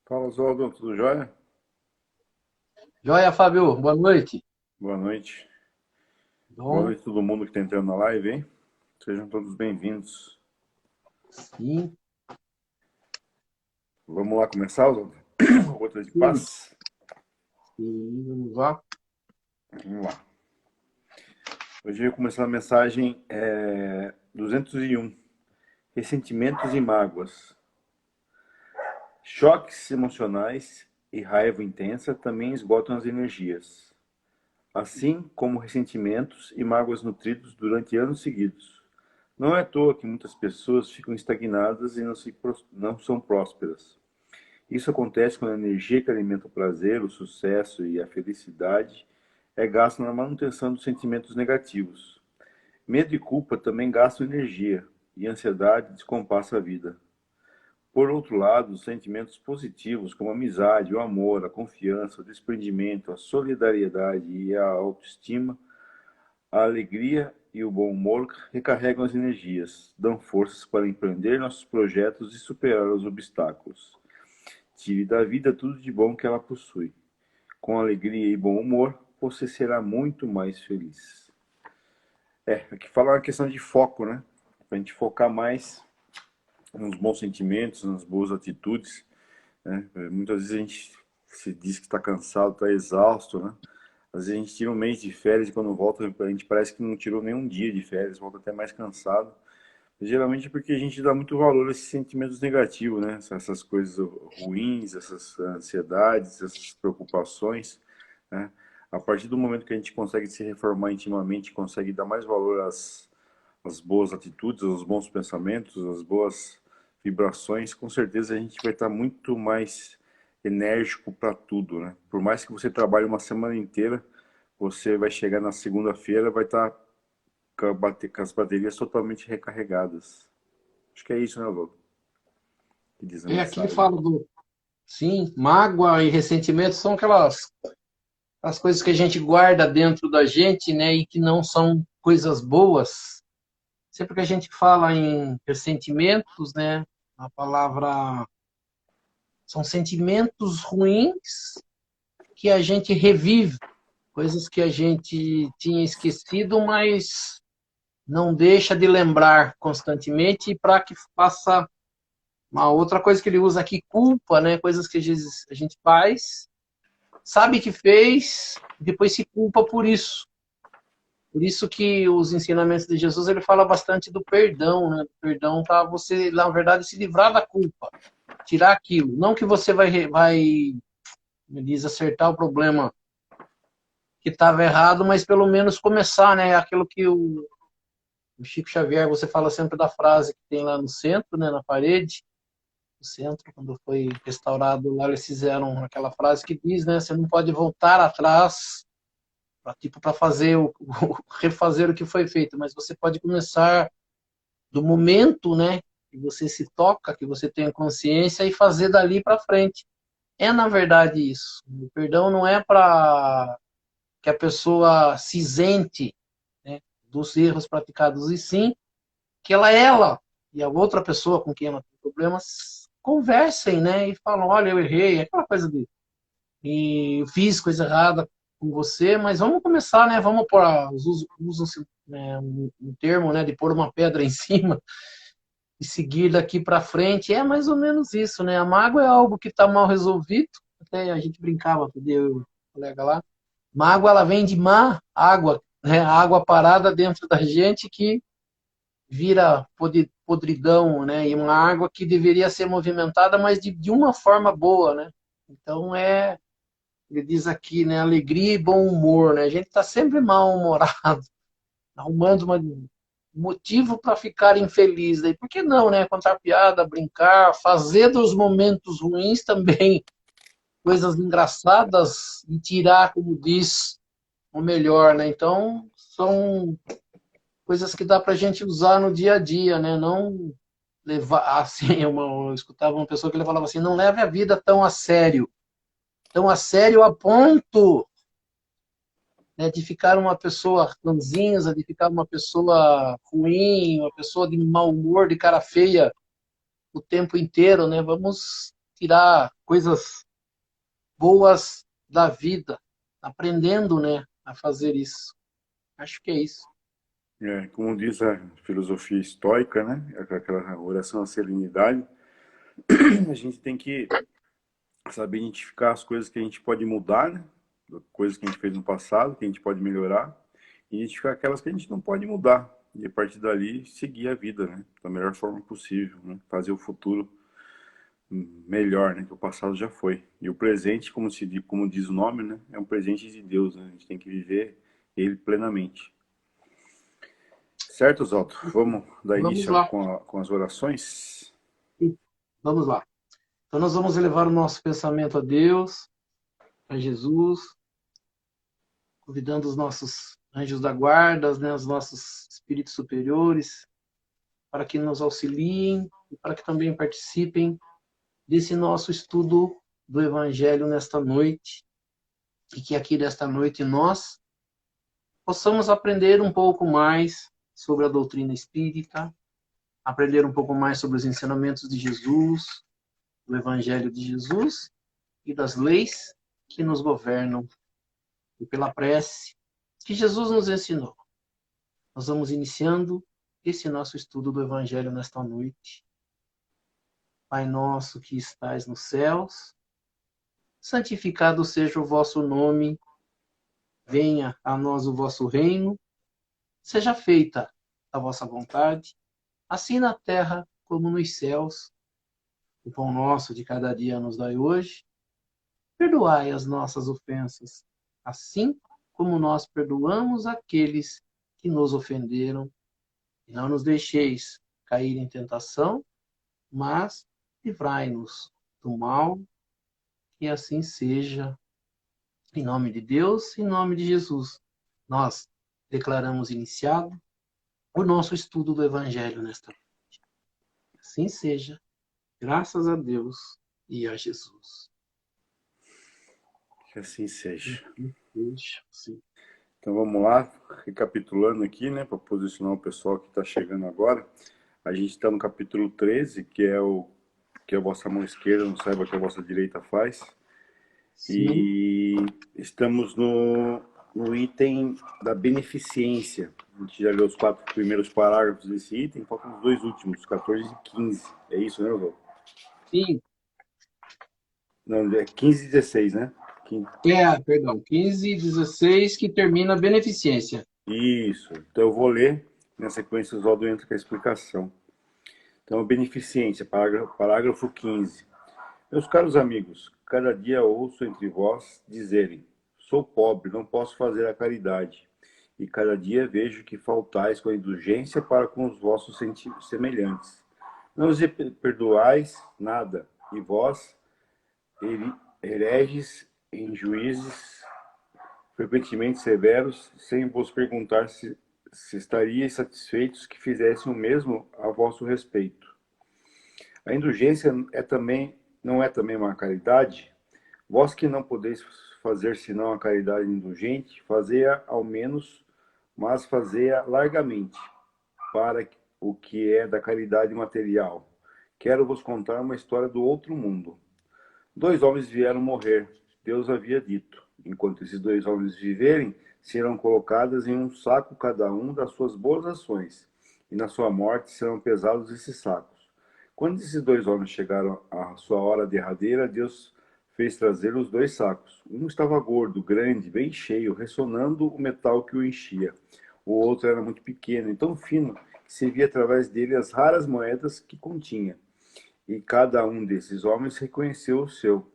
Fala, Oswaldo, tudo jóia? Joia, Fábio, boa noite. Boa noite. Boa Bom, noite a todo mundo que está entrando na live, hein? Sejam todos bem-vindos. sim, Vamos lá começar, Oswaldo? Outra de sim, paz? sim, vamos lá. Vamos lá. Hoje eu vou começar a mensagem 201. Ressentimentos e mágoas. Choques emocionais e raiva intensa também esgotam as energias, assim como ressentimentos e mágoas nutridos durante anos seguidos. Não é à toa que muitas pessoas ficam estagnadas e não são prósperas. Isso acontece quando a energia que alimenta o prazer, o sucesso e a felicidade é gasta na manutenção dos sentimentos negativos. Medo e culpa também gastam energia, e a ansiedade descompassa a vida. Por outro lado, os sentimentos positivos, como a amizade, o amor, a confiança, o desprendimento, a solidariedade e a autoestima, a alegria e o bom humor recarregam as energias, dão forças para empreender nossos projetos e superar os obstáculos. Tire da vida tudo de bom que ela possui. Com alegria e bom humor, você será muito mais feliz. Aqui fala uma questão de foco, né? Pra gente focar mais nos bons sentimentos, nas boas atitudes, né? Muitas vezes a gente se diz que está cansado, está exausto, né? Às vezes a gente tira um mês de férias e quando volta a gente parece que não tirou nenhum dia de férias, volta até mais cansado. Geralmente é porque a gente dá muito valor a esses sentimentos negativos, né? Essas coisas ruins, essas ansiedades, essas preocupações, né? A partir do momento que a gente consegue se reformar intimamente, consegue dar mais valor às boas atitudes, aos bons pensamentos, às boas vibrações, com certeza a gente vai estar muito mais enérgico para tudo, né? Por mais que você trabalhe uma semana inteira, você vai chegar na segunda-feira, vai estar com as baterias totalmente recarregadas. Acho que é isso, né, Lô? Que diz a É, aqui ele mensagem. fala sim, mágoa e ressentimento são aquelas as coisas que a gente guarda dentro da gente, né, e que não são coisas boas. Sempre que a gente fala em ressentimentos, né, a palavra são sentimentos ruins que a gente revive, coisas que a gente tinha esquecido, mas não deixa de lembrar constantemente para que faça. Uma outra coisa que ele usa aqui, culpa, né? Coisas que às vezes a gente faz, sabe que fez, depois se culpa por isso. Por isso que os ensinamentos de Jesus, ele fala bastante do perdão, né? Do perdão para você, na verdade, se livrar da culpa, tirar aquilo. Não que você vai me diz, acertar o problema que estava errado, mas pelo menos começar, né? Aquilo que o Chico Xavier, você fala sempre da frase que tem lá no centro, né? Na parede, o centro, quando foi restaurado lá, eles fizeram aquela frase que diz, né, você não pode voltar atrás para tipo, para fazer refazer o que foi feito, mas você pode começar do momento, né, que você se toca, que você tenha consciência e fazer dali para frente. É na verdade isso. O perdão não é para que a pessoa se isente, né, dos erros praticados, e sim que ela e a outra pessoa com quem ela tem problemas conversem, né? E falam, olha, eu errei, aquela coisa de e eu fiz coisa errada com você, mas vamos começar, né? Vamos pôr, usam né, um termo, né, de pôr uma pedra em cima e seguir daqui para frente. É mais ou menos isso, né? A mágoa é algo que está mal resolvido. Até a gente brincava, eu e o colega lá. Mágoa, ela vem de má água, né? A água parada dentro da gente que vira podridão, né? E uma água que deveria ser movimentada, mas de uma forma boa, né? Então ele diz aqui, né? Alegria e bom humor, né? A gente está sempre mal-humorado, arrumando um motivo para ficar infeliz. Daí, por que não, né? Contar piada, brincar, fazer dos momentos ruins também coisas engraçadas e tirar, como diz, o melhor, né? Então, são coisas que dá para a gente usar no dia a dia, né? Não levar assim, eu escutava uma pessoa que ele falava assim, não leve a vida tão a sério a ponto, né, de ficar uma pessoa ranzinza, de ficar uma pessoa ruim, uma pessoa de mau humor, de cara feia o tempo inteiro, né? Vamos tirar coisas boas da vida, aprendendo, né, a fazer isso. Acho que é isso. Como diz a filosofia estoica, né? Aquela oração à serenidade, a gente tem que saber identificar as coisas que a gente pode mudar, né? Coisas que a gente fez no passado, que a gente pode melhorar, e identificar aquelas que a gente não pode mudar. E a partir dali, seguir a vida, né? Da melhor forma possível, né? Fazer o futuro melhor, né? Que o passado já foi. E o presente, como diz o nome, né? É um presente de Deus, né? A gente tem que viver ele plenamente. Certo, Zoto? Vamos dar Vamos início lá. com as orações? Vamos lá. Então nós vamos elevar o nosso pensamento a Deus, a Jesus, convidando os nossos anjos da guarda, né, os nossos espíritos superiores, para que nos auxiliem e para que também participem desse nosso estudo do Evangelho nesta noite, e que aqui nesta noite nós possamos aprender um pouco mais sobre a doutrina espírita, aprender um pouco mais sobre os ensinamentos de Jesus, do Evangelho de Jesus e das leis que nos governam, e pela prece que Jesus nos ensinou. Nós vamos iniciando esse nosso estudo do Evangelho nesta noite. Pai nosso que estais nos céus, santificado seja o vosso nome, venha a nós o vosso reino, seja feita a vossa vontade, assim na terra como nos céus. O pão nosso de cada dia nos dai hoje, perdoai as nossas ofensas, assim como nós perdoamos aqueles que nos ofenderam. E não nos deixeis cair em tentação, mas livrai-nos do mal, que assim seja. Em nome de Deus, em nome de Jesus, nós declaramos iniciado o nosso estudo do Evangelho nesta noite. Assim seja, graças a Deus e a Jesus. Que assim seja. Deixa, sim. Então vamos lá, recapitulando aqui, né, para posicionar o pessoal que está chegando agora. A gente está no capítulo 13, que é o que a vossa mão esquerda não saiba o que a vossa direita faz. Sim, E estamos no item da beneficência. A gente já leu os 4 primeiros parágrafos desse item, faltam os 2 últimos, 14 e 15. É isso, né, Rô? sim. Não, é 15 e 16, né? Perdão, 15 e 16, que termina a beneficência. Isso. Então eu vou ler, na sequência o Oswaldo entra com a explicação. Então, beneficência, parágrafo 15. Meus caros amigos, cada dia ouço entre vós dizerem: sou pobre, não posso fazer a caridade. E cada dia vejo que faltais com a indulgência para com os vossos semelhantes. Não os perdoais nada, e vós, hereges em juízes frequentemente severos, sem vos perguntar se estaríeis satisfeitos que fizessem o mesmo a vosso respeito. A indulgência não é também uma caridade? Vós que não podeis fazer senão a caridade indulgente, fazei-a ao menos, mas fazei-a largamente, para o que é da caridade material. Quero vos contar uma história do outro mundo. 2 homens vieram morrer. Deus havia dito: enquanto esses 2 homens viverem, serão colocadas em um saco cada um das suas boas ações, e na sua morte serão pesados esses sacos. Quando esses 2 homens chegaram à sua hora derradeira, Deus fez trazer os 2 sacos. Um estava gordo, grande, bem cheio, ressonando o metal que o enchia. O outro era muito pequeno e tão fino que se via através dele as raras moedas que continha. E cada um desses homens reconheceu o seu.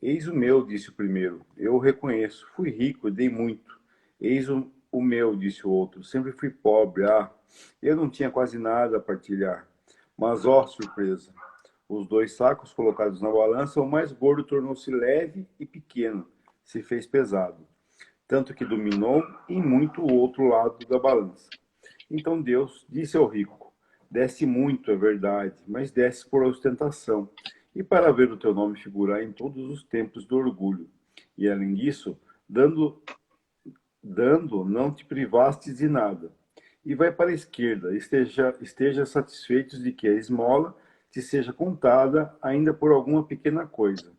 Eis o meu, disse o primeiro. Eu o reconheço. Fui rico, dei muito. Eis o meu, disse o outro. Sempre fui pobre. Ah, eu não tinha quase nada a partilhar. Mas, ó, surpresa! Os 2 sacos colocados na balança, o mais gordo tornou-se leve e pequeno, se fez pesado, tanto que dominou em muito o outro lado da balança. Então Deus disse ao rico: desce muito, é verdade, mas desce por ostentação, e para ver o teu nome figurar em todos os tempos do orgulho. E além disso, dando não te privastes de nada. E vai para a esquerda, esteja satisfeitos de que a esmola te seja contada ainda por alguma pequena coisa.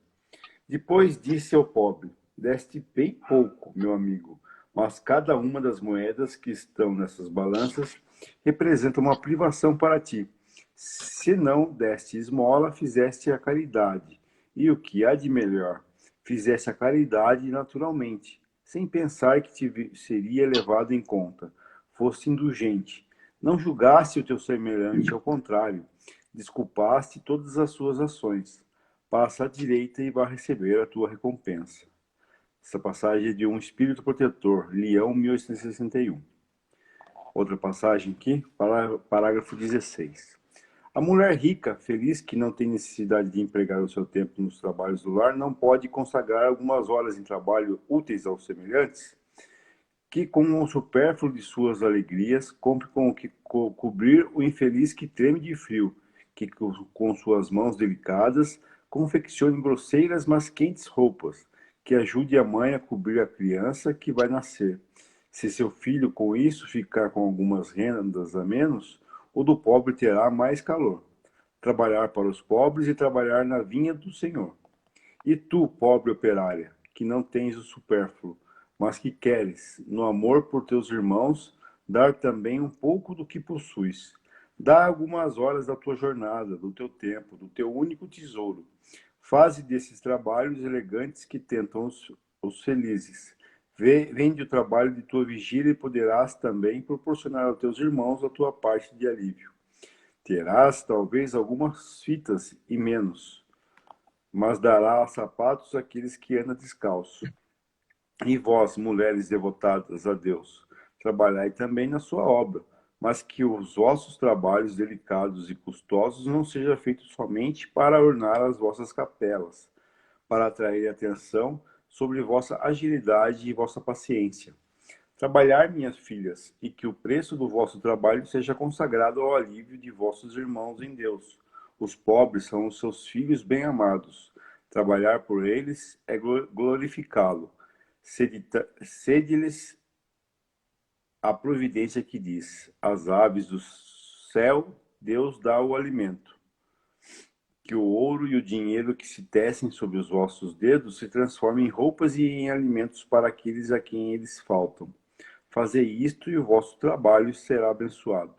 Depois disse ao pobre: deste bem pouco, meu amigo, mas cada uma das moedas que estão nessas balanças representa uma privação para ti. Se não deste esmola, fizeste a caridade. E o que há de melhor? Fizeste a caridade naturalmente, sem pensar que te seria levado em conta. Foste indulgente. Não julgaste o teu semelhante, ao contrário, desculpaste todas as suas ações. Passa à direita e vai receber a tua recompensa. Essa passagem é de Um Espírito Protetor, Leão, 1861. Outra passagem aqui, parágrafo 16. A mulher rica, feliz que não tem necessidade de empregar o seu tempo nos trabalhos do lar, não pode consagrar algumas horas em trabalho úteis aos semelhantes, que com o supérfluo de suas alegrias, compre com o que cobrir o infeliz que treme de frio, que com suas mãos delicadas confeccione grosseiras mas quentes roupas, que ajude a mãe a cobrir a criança que vai nascer. Se seu filho com isso ficar com algumas rendas a menos, o do pobre terá mais calor. Trabalhar para os pobres e trabalhar na vinha do Senhor. E tu, pobre operária, que não tens o supérfluo, mas que queres, no amor por teus irmãos, dar também um pouco do que possuis. Dá algumas horas da tua jornada, do teu tempo, do teu único tesouro. Faze desses trabalhos elegantes que tentam os felizes. Vende o trabalho de tua vigília e poderás também proporcionar aos teus irmãos a tua parte de alívio. Terás, talvez, algumas fitas e menos, mas dará sapatos àqueles que andam descalço. E vós, mulheres devotadas a Deus, trabalhai também na sua obra, mas que os vossos trabalhos delicados e custosos não sejam feitos somente para ornar as vossas capelas, para atrair atenção sobre vossa agilidade e vossa paciência. Trabalhar, minhas filhas, e que o preço do vosso trabalho seja consagrado ao alívio de vossos irmãos em Deus. Os pobres são os seus filhos bem-amados. Trabalhar por eles é glorificá-lo. Sede-lhes a providência que diz: às aves do céu Deus dá o alimento. Que o ouro e o dinheiro que se tecem sobre os vossos dedos se transformem em roupas e em alimentos para aqueles a quem eles faltam. Fazei isto e o vosso trabalho será abençoado.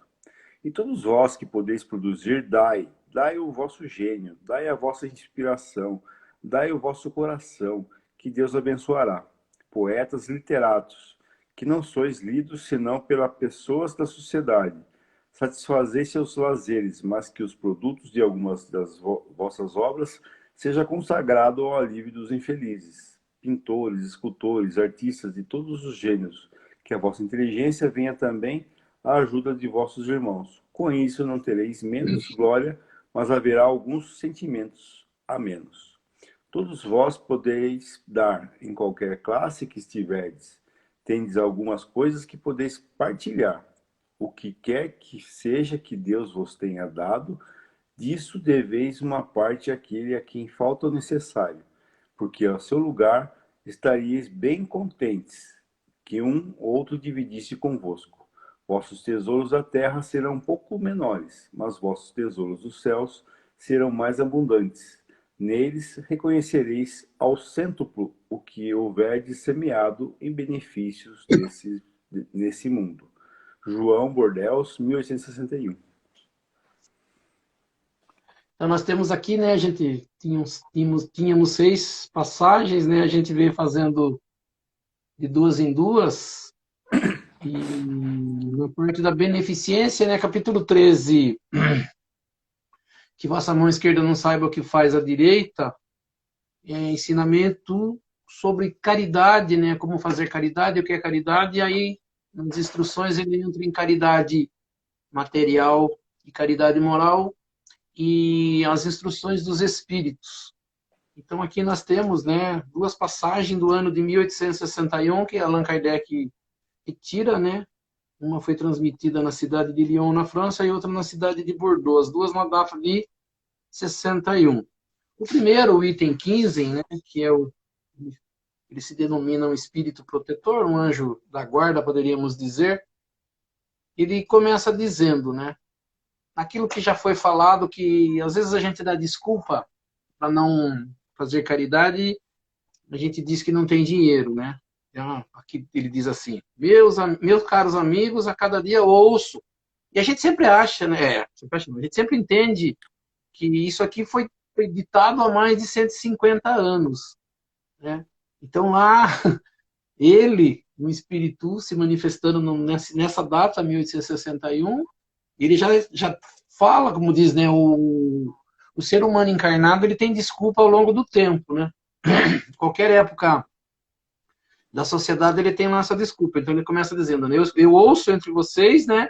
E todos vós que podeis produzir, dai o vosso gênio, dai a vossa inspiração, dai o vosso coração, que Deus abençoará. Poetas literatos, que não sois lidos senão pelas pessoas da sociedade. Satisfazei seus lazeres, mas que os produtos de algumas das vossas obras seja consagrado ao alívio dos infelizes. Pintores, escultores, artistas de todos os gêneros, que a vossa inteligência venha também à ajuda de vossos irmãos. Com isso não tereis menos glória, mas haverá alguns sentimentos a menos. Todos vós podeis dar, em qualquer classe que estiverdes. Tendes algumas coisas que podeis partilhar. O que quer que seja que Deus vos tenha dado, disso deveis uma parte àquele a quem falta o necessário, porque ao seu lugar estaríeis bem contentes que um outro dividisse convosco. Vossos tesouros da terra serão um pouco menores, mas vossos tesouros dos céus serão mais abundantes. Neles reconhecereis ao cêntuplo o que houverdes semeado em benefícios nesse mundo. João Bordeaux, 1861. Então nós temos aqui, né, a gente tínhamos 6 passagens, né, a gente veio fazendo de duas em duas, e na parte da beneficência, né, capítulo 13, que vossa mão esquerda não saiba o que faz a direita, é ensinamento sobre caridade, né, como fazer caridade, o que é caridade, e aí nas instruções ele entra em caridade material e caridade moral, e as instruções dos espíritos. Então aqui nós temos, né, duas passagens do ano de 1861 que Allan Kardec tira, né? Uma foi transmitida na cidade de Lyon, na França, e outra na cidade de Bordeaux, as duas na data de 61. O primeiro, o item 15, né, que é ele se denomina um espírito protetor, um anjo da guarda, poderíamos dizer. Ele começa dizendo, né, aquilo que já foi falado, que às vezes a gente dá desculpa para não fazer caridade, a gente diz que não tem dinheiro, né? Então, aqui ele diz assim, meus caros amigos, a cada dia ouço. E a gente sempre acha, né? A gente sempre entende que isso aqui foi ditado há mais de 150 anos, né? Então lá, ele, no Espírito, se manifestando nessa data, 1861, ele já fala, como diz, né? O ser humano encarnado, ele tem desculpa ao longo do tempo, né? Qualquer época da sociedade, ele tem lá essa desculpa. Então ele começa dizendo, né, eu ouço entre vocês, né,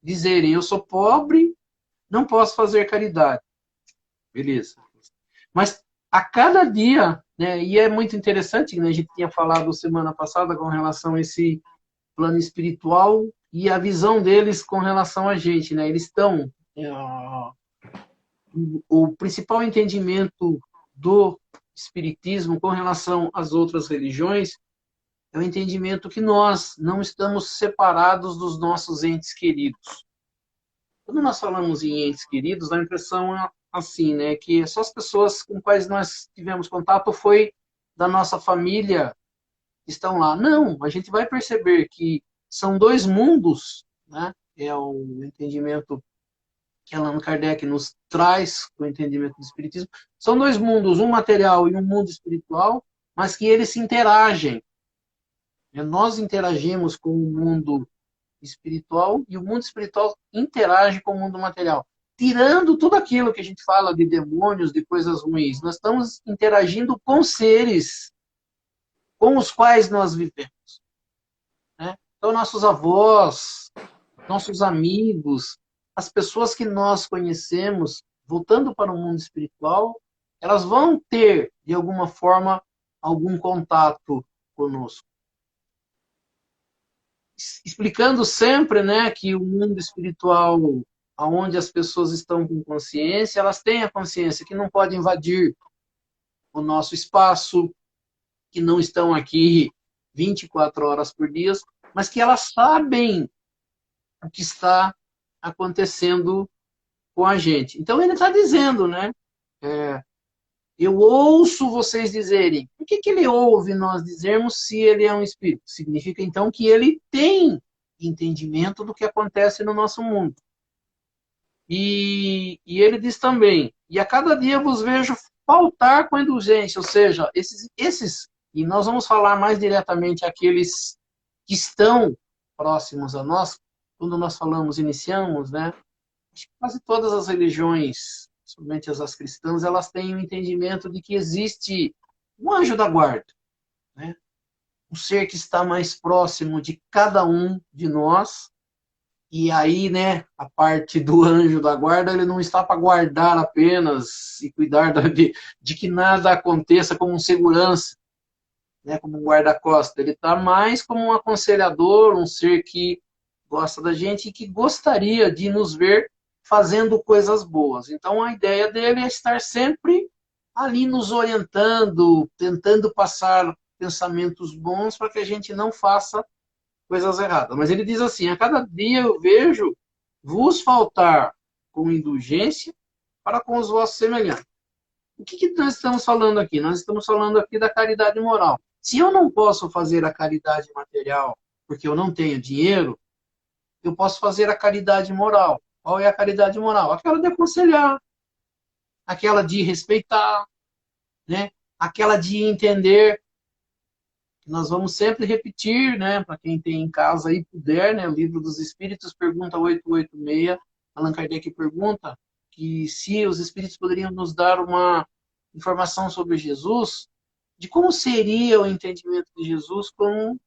dizerem, eu sou pobre, não posso fazer caridade. Beleza. Mas a cada dia, né, e é muito interessante, né, a gente tinha falado semana passada com relação a esse plano espiritual e a visão deles com relação a gente, né, eles estão... o principal entendimento do espiritismo com relação às outras religiões é o entendimento que nós não estamos separados dos nossos entes queridos. Quando nós falamos em entes queridos, dá a impressão assim, né, que só as pessoas com quais nós tivemos contato foi da nossa família que estão lá. Não, a gente vai perceber que são dois mundos, né, é o entendimento que Allan Kardec nos traz com o entendimento do espiritismo. São dois mundos, um material e um mundo espiritual, mas que eles se interagem. Nós interagimos com o mundo espiritual e o mundo espiritual interage com o mundo material. Tirando tudo aquilo que a gente fala de demônios, de coisas ruins, nós estamos interagindo com seres com os quais nós vivemos, né? Então, nossos avós, nossos amigos, as pessoas que nós conhecemos, voltando para o mundo espiritual, elas vão ter, de alguma forma, algum contato conosco. Explicando sempre, né, que o mundo espiritual, onde as pessoas estão com consciência, elas têm a consciência que não podem invadir o nosso espaço, que não estão aqui 24 horas por dia, mas que elas sabem o que está acontecendo com a gente. Então ele está dizendo, né, eu ouço vocês dizerem. Por que ele ouve nós dizermos se ele é um espírito? Significa, então, que ele tem entendimento do que acontece no nosso mundo. E ele diz também, e a cada dia vos vejo faltar com indulgência, ou seja, e nós vamos falar mais diretamente aqueles que estão próximos a nós, quando nós iniciamos, né? Acho que quase todas as religiões, principalmente as cristãs, elas têm o entendimento de que existe um anjo da guarda, né? Um ser que está mais próximo de cada um de nós. E aí, né, a parte do anjo da guarda, ele não está para guardar apenas e cuidar de que nada aconteça como um segurança, né, como um guarda-costa. Ele está mais como um aconselhador, um ser que gosta da gente e que gostaria de nos ver fazendo coisas boas. Então, a ideia dele é estar sempre ali nos orientando, tentando passar pensamentos bons para que a gente não faça coisas erradas. Mas ele diz assim, a cada dia eu vejo vos faltar com indulgência para com os vossos semelhantes. O que nós estamos falando aqui? Nós estamos falando aqui da caridade moral. Se eu não posso fazer a caridade material porque eu não tenho dinheiro, eu posso fazer a caridade moral. Qual é a caridade moral? Aquela de aconselhar, aquela de respeitar, né? Aquela de entender. Nós vamos sempre repetir, né? Para quem tem em casa e puder, né? O Livro dos Espíritos, pergunta 886, Allan Kardec pergunta que se os Espíritos poderiam nos dar uma informação sobre Jesus, de como seria o entendimento de Jesus com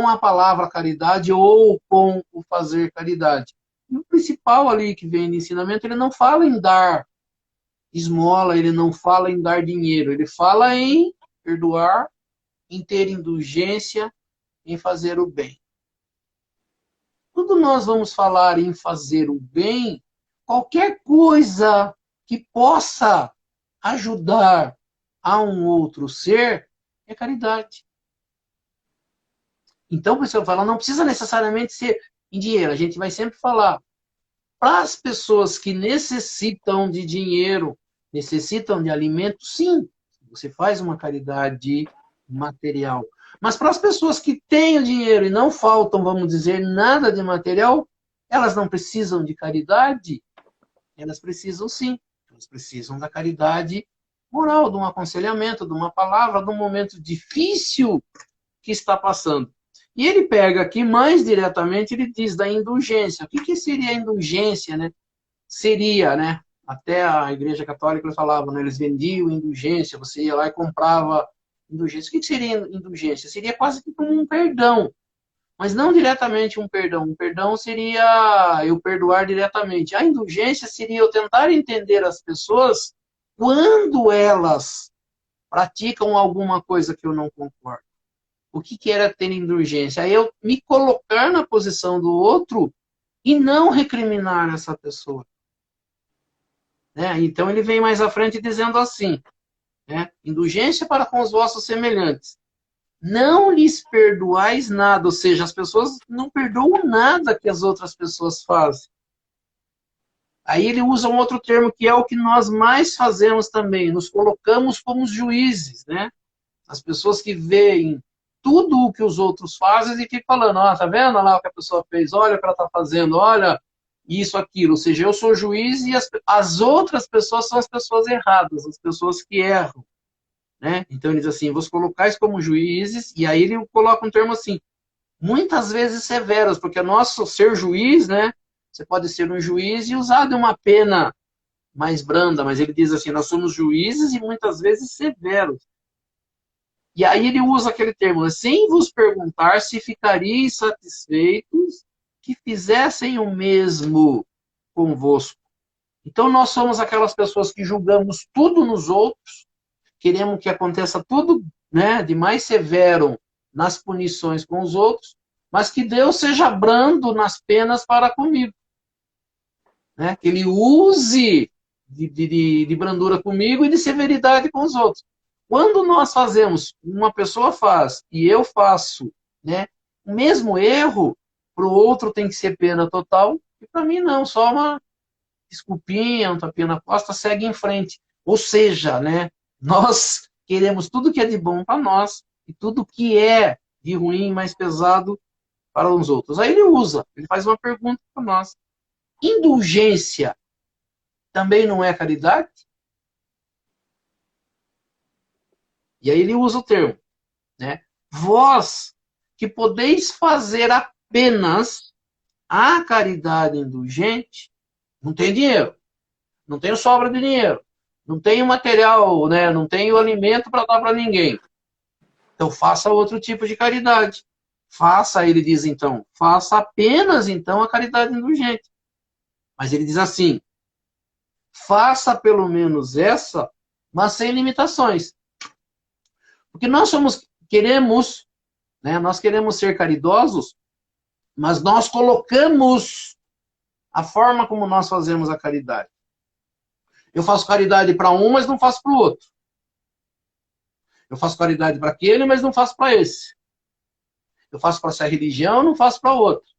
a palavra caridade ou com o fazer caridade. E o principal ali que vem no ensinamento, ele não fala em dar esmola, ele não fala em dar dinheiro, ele fala em perdoar, em ter indulgência, em fazer o bem. Quando nós vamos falar em fazer o bem, qualquer coisa que possa ajudar a um outro ser é caridade. Então, por isso eu falo, não precisa necessariamente ser em dinheiro. A gente vai sempre falar para as pessoas que necessitam de dinheiro, necessitam de alimento, sim, você faz uma caridade material. Mas para as pessoas que têm o dinheiro e não faltam, vamos dizer, nada de material, elas não precisam de caridade? Elas precisam sim. Elas precisam da caridade moral, de um aconselhamento, de uma palavra, de um momento difícil que está passando. E ele pega aqui mais diretamente, ele diz da indulgência. O que seria a indulgência, né? Seria, né? Até a Igreja Católica eles falavam, né? Eles vendiam indulgência, você ia lá e comprava indulgência. O que seria indulgência? Seria quase que como um perdão, mas não diretamente um perdão. Um perdão seria eu perdoar diretamente. A indulgência seria eu tentar entender as pessoas quando elas praticam alguma coisa que eu não concordo. O que era ter indulgência? Aí eu me colocar na posição do outro e não recriminar essa pessoa. Né? Então ele vem mais à frente dizendo assim, né? Indulgência para com os vossos semelhantes. Não lhes perdoais nada, ou seja, as pessoas não perdoam nada que as outras pessoas fazem. Aí ele usa um outro termo que é o que nós mais fazemos também, nos colocamos como juízes, né? As pessoas que veem tudo o que os outros fazem e ficam falando, ó, tá vendo lá o que a pessoa fez, olha o que ela tá fazendo, olha isso, aquilo. Ou seja, eu sou juiz e as outras pessoas são as pessoas erradas, as pessoas que erram. Né? Então ele diz assim, vos colocais como juízes, e aí ele coloca um termo assim, muitas vezes severos, porque nosso ser juiz, né? Você pode ser um juiz e usar de uma pena mais branda, mas ele diz assim, nós somos juízes e muitas vezes severos. E aí ele usa aquele termo, né? Sem vos perguntar se ficariais satisfeitos que fizessem o mesmo convosco. Então nós somos aquelas pessoas que julgamos tudo nos outros, queremos que aconteça tudo, né, de mais severo nas punições com os outros, mas que Deus seja brando nas penas para comigo. Né? Que Ele use de brandura comigo e de severidade com os outros. Quando nós fazemos, uma pessoa faz e eu faço, né, o mesmo erro, para o outro tem que ser pena total, e para mim não, só uma desculpinha, um tapinha na costa, segue em frente. Ou seja, né, nós queremos tudo que é de bom para nós e tudo que é de ruim, mais pesado para os outros. Aí ele faz uma pergunta para nós. Indulgência também não é caridade? E aí ele usa o termo, né? Vós que podeis fazer apenas a caridade indulgente, não tem dinheiro, não tenho sobra de dinheiro, não tenho material, né? Não tenho alimento para dar para ninguém. Então faça outro tipo de caridade. Faça, ele diz então, faça apenas então a caridade indulgente. Mas ele diz assim, faça pelo menos essa, mas sem limitações. Porque queremos, né? Nós queremos ser caridosos, mas nós colocamos a forma como nós fazemos a caridade. Eu faço caridade para um, mas não faço para o outro. Eu faço caridade para aquele, mas não faço para esse. Eu faço para essa religião, não faço para outro.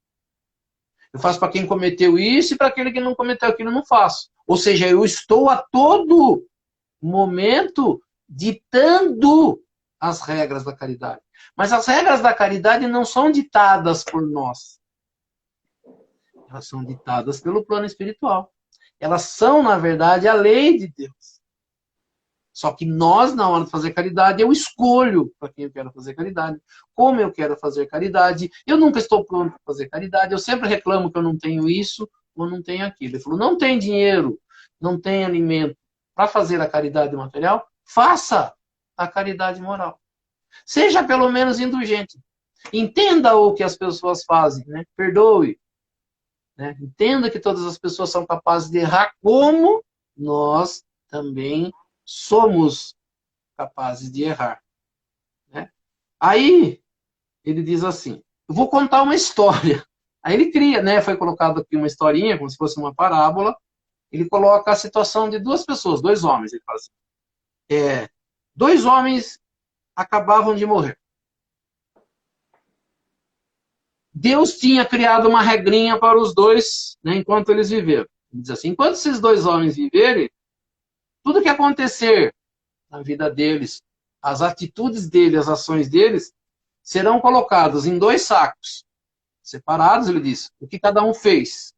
Eu faço para quem cometeu isso e para aquele que não cometeu aquilo, não faço. Ou seja, eu estou a todo momento ditando as regras da caridade. Mas as regras da caridade não são ditadas por nós. Elas são ditadas pelo plano espiritual. Elas são, na verdade, a lei de Deus. Só que nós, na hora de fazer caridade, eu escolho para quem eu quero fazer caridade, como eu quero fazer caridade. Eu nunca estou pronto para fazer caridade. Eu sempre reclamo que eu não tenho isso ou não tenho aquilo. Ele falou, não tem dinheiro, não tem alimento para fazer a caridade material, faça a caridade moral. Seja pelo menos indulgente. Entenda o que as pessoas fazem, né? Perdoe. Né? Entenda que todas as pessoas são capazes de errar, como nós também somos capazes de errar. Né? Aí, ele diz assim, eu vou contar uma história. Aí ele cria, né? Foi colocado aqui uma historinha, como se fosse uma parábola. Ele coloca a situação de duas pessoas, dois homens. Ele fala assim, dois homens acabavam de morrer. Deus tinha criado uma regrinha para os dois, né, enquanto eles viveram. Ele diz assim, enquanto esses dois homens viverem, tudo que acontecer na vida deles, as atitudes deles, as ações deles, serão colocados em 2 sacos, separados, ele diz, o que cada um fez,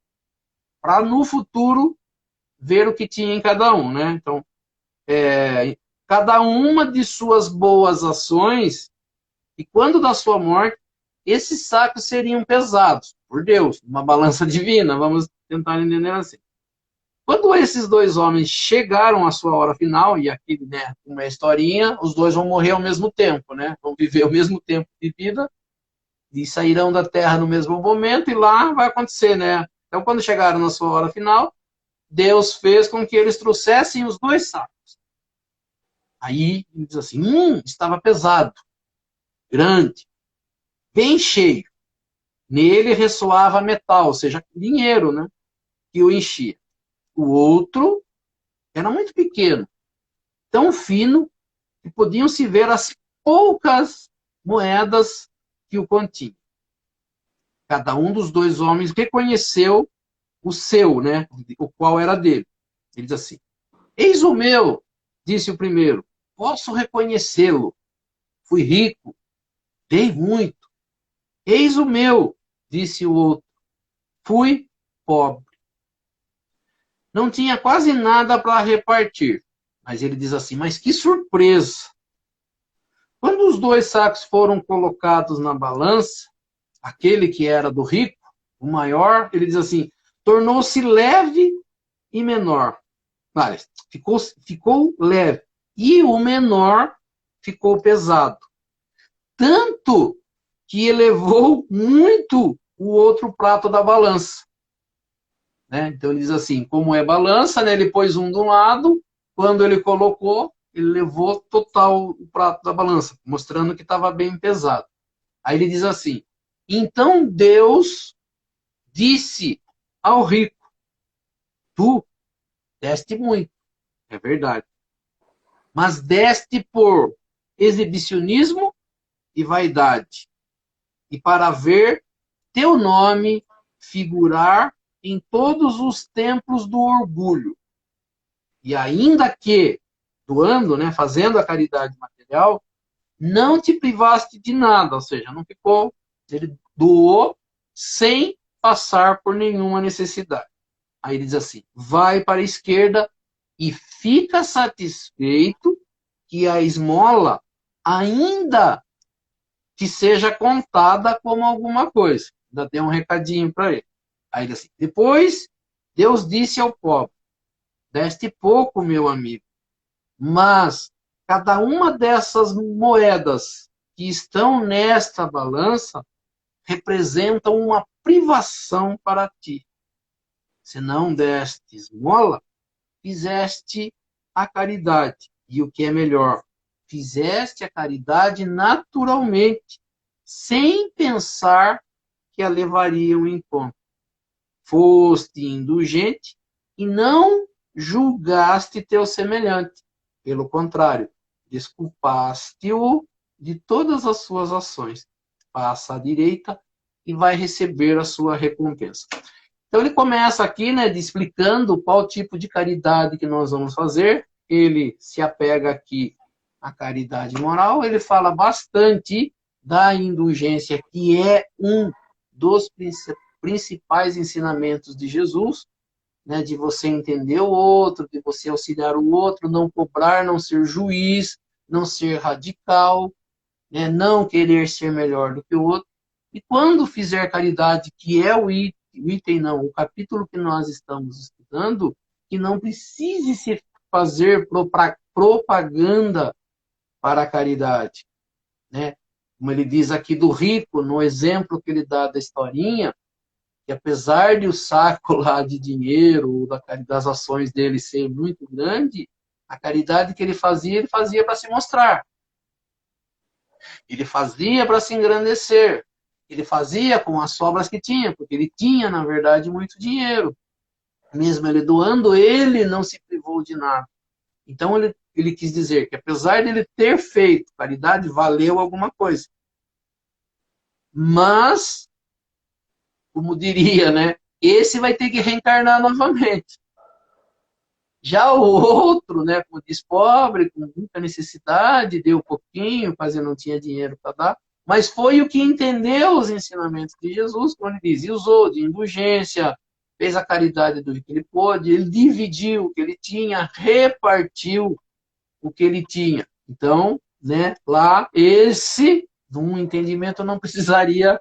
para no futuro ver o que tinha em cada um, né? Então, cada uma de suas boas ações, e quando da sua morte, esses sacos seriam pesados, por Deus, uma balança divina, vamos tentar entender assim. Quando esses 2 homens chegaram à sua hora final, e aqui, né, uma historinha, os 2 vão morrer ao mesmo tempo, né? Vão viver o mesmo tempo de vida, e sairão da terra no mesmo momento, e lá vai acontecer, né? Então, quando chegaram na sua hora final, Deus fez com que eles trouxessem os 2 sacos. Aí, ele diz assim, estava pesado, grande, bem cheio. Nele ressoava metal, ou seja, dinheiro, né? Que o enchia. O outro era muito pequeno, tão fino, que podiam se ver as poucas moedas que o continham. Cada um dos 2 homens reconheceu o seu, né? O qual era dele. Ele diz assim, eis o meu, disse o primeiro, posso reconhecê-lo. Fui rico, dei muito. Eis o meu, disse o outro, fui pobre. Não tinha quase nada para repartir. Mas ele diz assim, mas que surpresa! Quando os 2 sacos foram colocados na balança, aquele que era do rico, o maior, ele diz assim, tornou-se leve e menor. Vale, ficou leve. E o menor ficou pesado. Tanto que elevou muito o outro prato da balança. Né? Então ele diz assim, como é balança, né? Ele pôs um de um lado, quando ele colocou, ele levou total o prato da balança, mostrando que estava bem pesado. Aí ele diz assim, então Deus disse ao rico, tu deste muito, é verdade, mas deste por exibicionismo e vaidade, e para ver teu nome figurar em todos os templos do orgulho. E ainda que, doando, né, fazendo a caridade material, não te privaste de nada, ou seja, não ficou, ele doou sem passar por nenhuma necessidade. Aí ele diz assim, vai para a esquerda e fica satisfeito que a esmola ainda te seja contada como alguma coisa. Ainda tem um recadinho para ele. Aí ele diz assim, depois Deus disse ao pobre, deste pouco, meu amigo, mas cada uma dessas moedas que estão nesta balança representa uma privação para ti. Se não deste esmola, fizeste a caridade. E o que é melhor, fizeste a caridade naturalmente, sem pensar que a levariam em conta. Foste indulgente e não julgaste teu semelhante. Pelo contrário, desculpaste-o de todas as suas ações. Passa à direita e vai receber a sua recompensa. Então ele começa aqui, né, explicando qual tipo de caridade que nós vamos fazer. Ele se apega aqui à caridade moral, ele fala bastante da indulgência, que é um dos principais ensinamentos de Jesus, né, de você entender o outro, de você auxiliar o outro, não cobrar, não ser juiz, não ser radical, né, não querer ser melhor do que o outro. E quando fizer caridade, que é o capítulo que nós estamos estudando, que não precise se fazer propaganda para a caridade, né? Como ele diz aqui do rico, no exemplo que ele dá da historinha, que apesar de o saco lá de dinheiro, das ações dele ser muito grande, a caridade que ele fazia para se mostrar. Ele fazia para se engrandecer. Ele fazia com as sobras que tinha, porque ele tinha, na verdade, muito dinheiro. Mesmo ele doando, ele não se privou de nada. Então, ele quis dizer que, apesar de ele ter feito caridade, valeu alguma coisa. Mas, como diria, né? Esse vai ter que reencarnar novamente. Já o outro, né, como diz, pobre, com muita necessidade, deu pouquinho, quase não tinha dinheiro para dar, mas foi o que entendeu os ensinamentos de Jesus, quando ele diz, e usou de indulgência, fez a caridade do que ele pôde, ele dividiu o que ele tinha, repartiu o que ele tinha. Então, né, lá, esse, num entendimento, não precisaria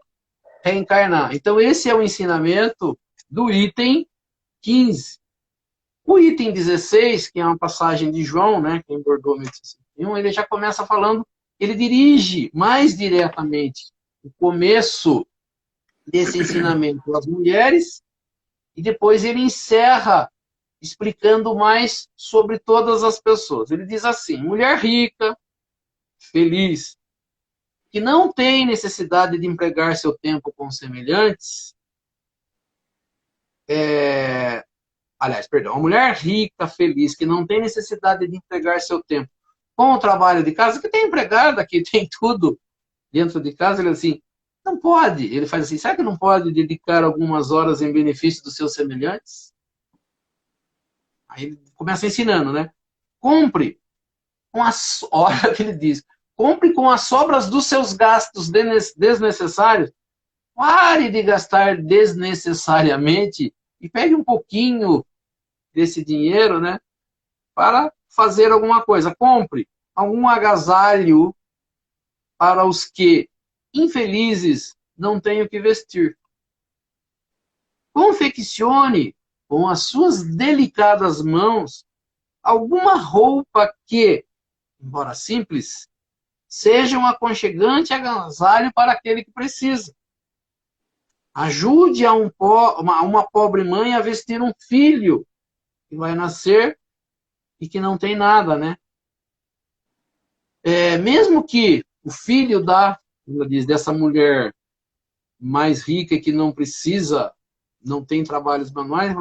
reencarnar. Então, esse é o ensinamento do item 15. O item 16, que é uma passagem de João, né, que abordou 1061, ele já começa falando, ele dirige mais diretamente o começo desse ensinamento às mulheres, e depois ele encerra explicando mais sobre todas as pessoas. Ele diz assim, mulher rica, feliz, que não tem necessidade de empregar seu tempo com semelhantes, aliás, perdão, uma mulher rica, feliz, que não tem necessidade de empregar seu tempo com o trabalho de casa, que tem empregada, que tem tudo dentro de casa, ele assim, não pode. Ele faz assim, será que não pode dedicar algumas horas em benefício dos seus semelhantes? Aí ele começa ensinando, né? Compre com as, olha que ele diz, compre com as sobras dos seus gastos desnecessários, pare de gastar desnecessariamente e pegue um pouquinho desse dinheiro, né, para fazer alguma coisa. Compre algum agasalho para os que, infelizes, não têm o que vestir. Confeccione com as suas delicadas mãos alguma roupa que, embora simples, seja um aconchegante agasalho para aquele que precisa. Ajude uma pobre mãe a vestir um filho que vai nascer e que não tem nada, né? Mesmo que o filho como diz, dessa mulher mais rica que não precisa, não tem trabalhos manuais,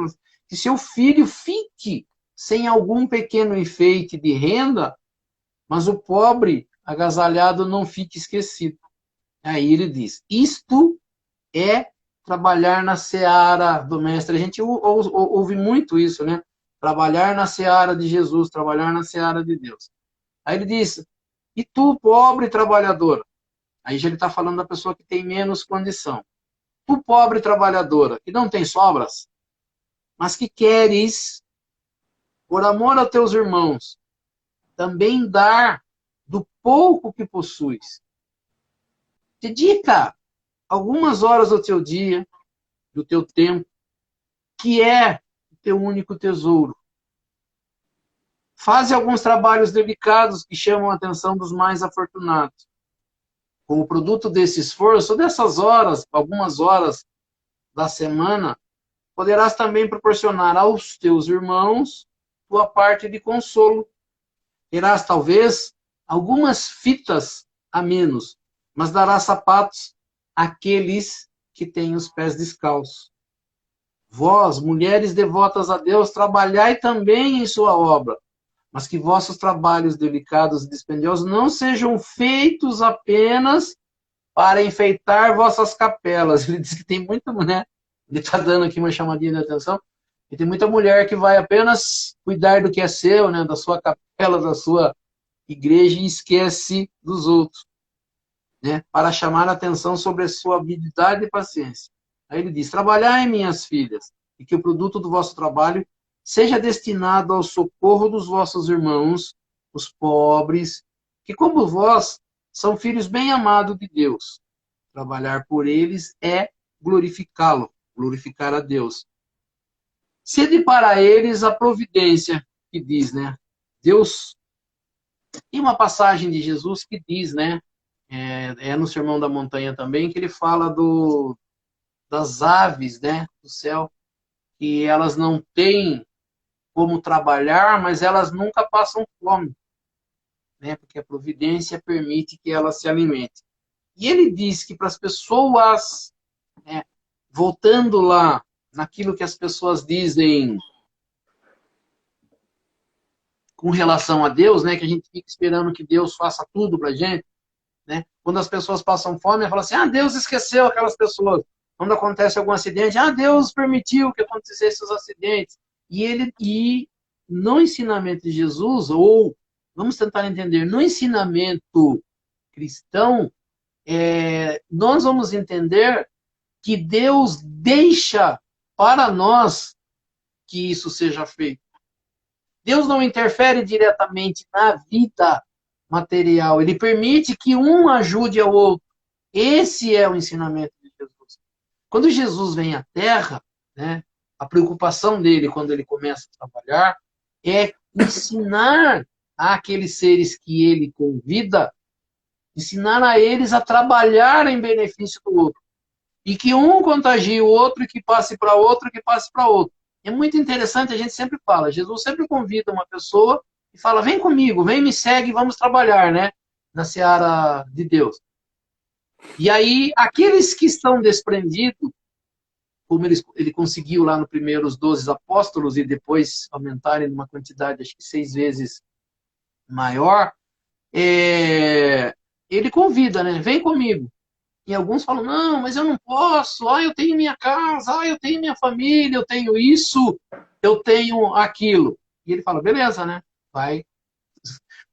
que seu filho fique sem algum pequeno enfeite de renda, mas o pobre agasalhado não fique esquecido. Aí ele diz, isto é trabalhar na seara do mestre. A gente ouve muito isso, né? Trabalhar na seara de Jesus, trabalhar na seara de Deus. Aí ele diz, e tu, pobre trabalhadora? Aí já ele está falando da pessoa que tem menos condição. Tu, pobre trabalhadora, que não tem sobras, mas que queres, por amor aos teus irmãos, também dar do pouco que possuis. Dedica algumas horas do teu dia, do teu tempo, que é o teu único tesouro. Faz alguns trabalhos delicados que chamam a atenção dos mais afortunados. Com o produto desse esforço, dessas horas, algumas horas da semana, poderás também proporcionar aos teus irmãos tua parte de consolo. Terás, talvez, algumas fitas a menos, mas darás sapatos àqueles que têm os pés descalços. Vós, mulheres devotas a Deus, trabalhai também em sua obra, mas que vossos trabalhos delicados e dispendiosos não sejam feitos apenas para enfeitar vossas capelas. Ele diz que tem muita mulher, ele está dando aqui uma chamadinha de atenção, e tem muita mulher que vai apenas cuidar do que é seu, né, da sua capela, da sua igreja, e esquece dos outros, né, para chamar a atenção sobre a sua habilidade e paciência. Aí ele diz, trabalhai, minhas filhas, e que o produto do vosso trabalho seja destinado ao socorro dos vossos irmãos, os pobres, que como vós, são filhos bem amados de Deus. Trabalhar por eles é glorificá-lo, glorificar a Deus. Sede para eles a providência, que diz, né? Deus, tem uma passagem de Jesus que diz, né? No Sermão da Montanha também, que ele fala das aves, né, do céu, que elas não têm como trabalhar, mas elas nunca passam fome, né, porque a providência permite que elas se alimentem. E ele diz que para as pessoas, né, voltando lá naquilo que as pessoas dizem com relação a Deus, né, que a gente fica esperando que Deus faça tudo para a gente, né? Quando as pessoas passam fome, fala assim, Deus esqueceu aquelas pessoas. Quando acontece algum acidente, Deus permitiu que acontecessem os acidentes. E no ensinamento de Jesus, ou vamos tentar entender, no ensinamento cristão, nós vamos entender que Deus deixa para nós que isso seja feito. Deus não interfere diretamente na vida material. Ele permite que um ajude ao outro. Esse é o ensinamento de Jesus. Quando Jesus vem à Terra, né, a preocupação dele quando ele começa a trabalhar é ensinar àqueles seres que ele convida, ensinar a eles a trabalhar em benefício do outro. E que um contagie o outro, e que passe para outro, e que passe para outro. É muito interessante, a gente sempre fala, Jesus sempre convida uma pessoa e fala, vem comigo, vem, me segue, vamos trabalhar, né? Na seara de Deus. E aí, aqueles que estão desprendidos, como ele conseguiu lá no primeiro os 12 apóstolos, e depois aumentarem numa quantidade, acho que 6 vezes maior, ele convida, né? Vem comigo. E alguns falam, não, mas eu não posso, eu tenho minha casa, eu tenho minha família, eu tenho isso, eu tenho aquilo. E ele fala, beleza, né? Vai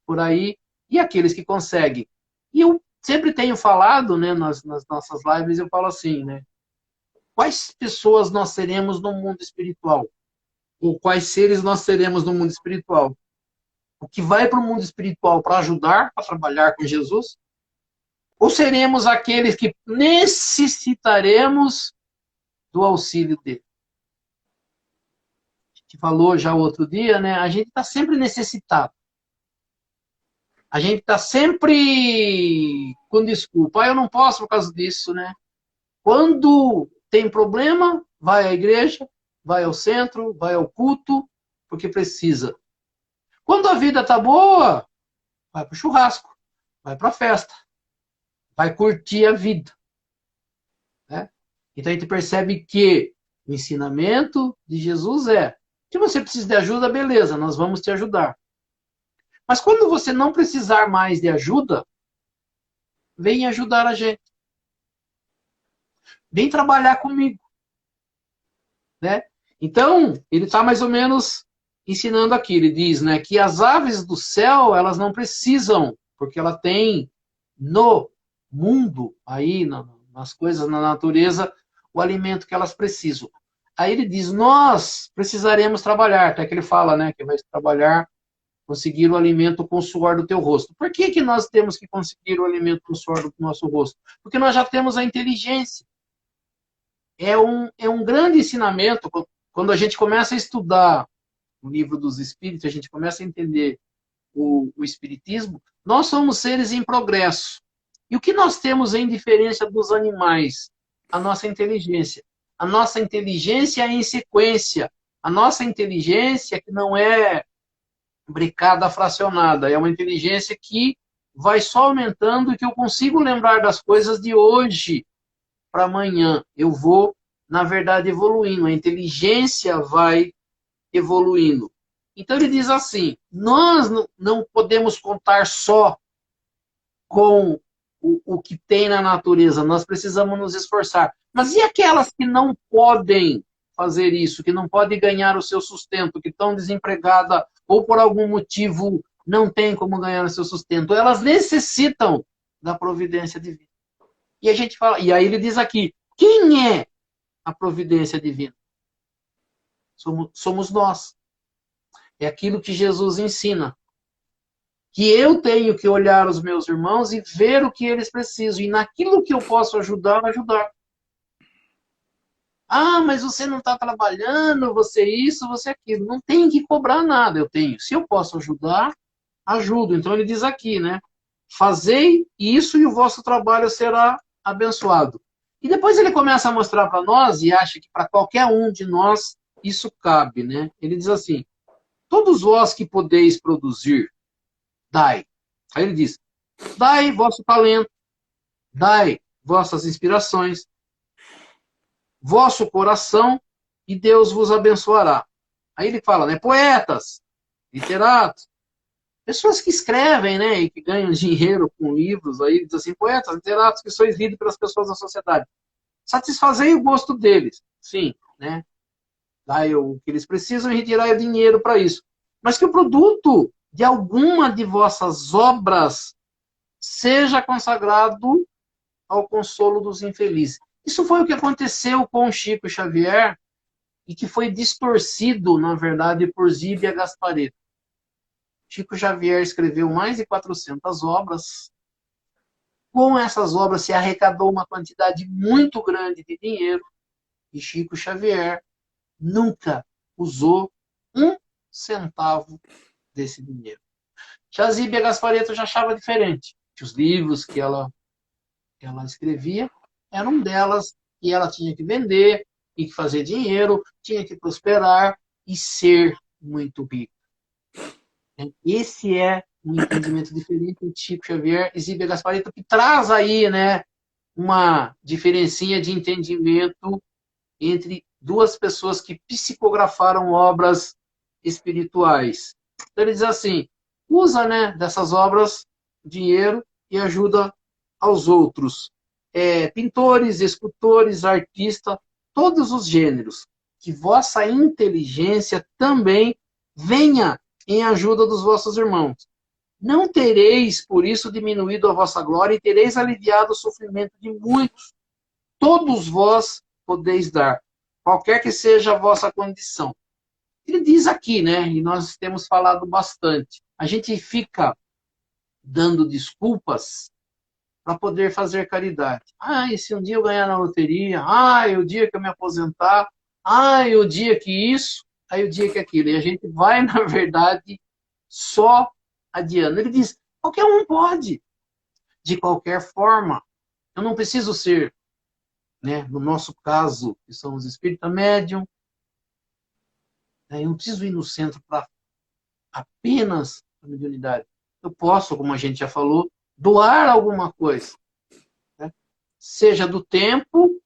por aí. E aqueles que conseguem. E eu sempre tenho falado, né, nas nossas lives, eu falo assim, né? Quais pessoas nós seremos no mundo espiritual? Ou quais seres nós seremos no mundo espiritual? O que vai para o mundo espiritual para ajudar, para trabalhar com Jesus? Ou seremos aqueles que necessitaremos do auxílio dele? A gente falou já outro dia, né? A gente está sempre necessitado. A gente está sempre com desculpa. Eu não posso por causa disso, né? Quando tem problema, vai à igreja, vai ao centro, vai ao culto, porque precisa. Quando a vida está boa, vai para o churrasco, vai para a festa, vai curtir a vida. Né? Então a gente percebe que o ensinamento de Jesus se você precisa de ajuda, beleza, nós vamos te ajudar. Mas quando você não precisar mais de ajuda, vem ajudar a gente. Vem trabalhar comigo. Né? Então, ele está mais ou menos ensinando aqui. Ele diz, né, que as aves do céu, elas não precisam, porque ela tem no mundo, aí, nas coisas, na natureza, o alimento que elas precisam. Aí ele diz, nós precisaremos trabalhar, até que ele fala, né, que vai trabalhar, conseguir o alimento com o suor do teu rosto. Por que nós temos que conseguir o alimento com o suor do nosso rosto? Porque nós já temos a inteligência. É um grande ensinamento, quando a gente começa a estudar o livro dos Espíritos, a gente começa a entender o Espiritismo, nós somos seres em progresso. E o que nós temos em diferença dos animais? A nossa inteligência. A nossa inteligência é em sequência. A nossa inteligência, que não é bricada fracionada, é uma inteligência que vai só aumentando e que eu consigo lembrar das coisas de hoje para amanhã. Eu vou, na verdade, evoluindo. A inteligência vai evoluindo. Então ele diz assim, nós não podemos contar só com o que tem na natureza, nós precisamos nos esforçar. Mas e aquelas que não podem fazer isso, que não podem ganhar o seu sustento, que estão desempregadas ou por algum motivo não têm como ganhar o seu sustento? Elas necessitam da providência divina. E a gente fala, e aí ele diz aqui, quem é a providência divina? Somos nós. É aquilo que Jesus ensina. Que eu tenho que olhar os meus irmãos e ver o que eles precisam. E naquilo que eu posso ajudar, ajudar. Ah, mas você não está trabalhando, você isso, você aquilo. Não tem que cobrar nada, eu tenho. Se eu posso ajudar, ajudo. Então ele diz aqui, né? Fazei isso e o vosso trabalho será abençoado. E depois ele começa a mostrar para nós, e acha que para qualquer um de nós isso cabe, né? Ele diz assim, todos vós que podeis produzir, dai. Aí ele diz, dai vosso talento, dai vossas inspirações, vosso coração, e Deus vos abençoará. Aí ele fala, né? Poetas, literatos, pessoas que escrevem, né? E que ganham dinheiro com livros, aí ele diz assim, poetas, literatos, que sois lidos pelas pessoas da sociedade. Satisfazei o gosto deles, sim, né? Dai o que eles precisam e retirai o dinheiro para isso. mas que o produto de alguma de vossas obras seja consagrado ao consolo dos infelizes. Isso foi o que aconteceu com Chico Xavier e que foi distorcido, na verdade, por Zíbia Gasparetto. Chico Xavier escreveu mais de 400 obras. Com essas obras se arrecadou uma quantidade muito grande de dinheiro e Chico Xavier nunca usou um centavo desse dinheiro. Já Zíbia Gasparetto já achava diferente. Que os livros que ela escrevia eram delas e ela tinha que vender, tinha que fazer dinheiro, tinha que prosperar e ser muito rica. Esse é um entendimento diferente de Chico Xavier e Zíbia Gasparetto, que traz aí, né, uma diferencinha de entendimento entre duas pessoas que psicografaram obras espirituais. Então ele diz assim, usa, né, dessas obras dinheiro e ajuda aos outros. Pintores, escultores, artistas, todos os gêneros. Que vossa inteligência também venha em ajuda dos vossos irmãos. Não tereis, por isso, diminuído a vossa glória e tereis aliviado o sofrimento de muitos. Todos vós podeis dar, qualquer que seja a vossa condição. Ele diz aqui, né, e nós temos falado bastante, a gente fica dando desculpas para poder fazer caridade. E se um dia eu ganhar na loteria, o dia que eu me aposentar, o dia que isso, o dia que aquilo. E a gente vai, na verdade, só adiando. Ele diz, qualquer um pode, de qualquer forma. Eu não preciso ser, né, no nosso caso, que somos espírita médium, eu não preciso ir no centro para apenas a mediunidade. Eu posso, como a gente já falou, doar alguma coisa. Né? Seja do tempo,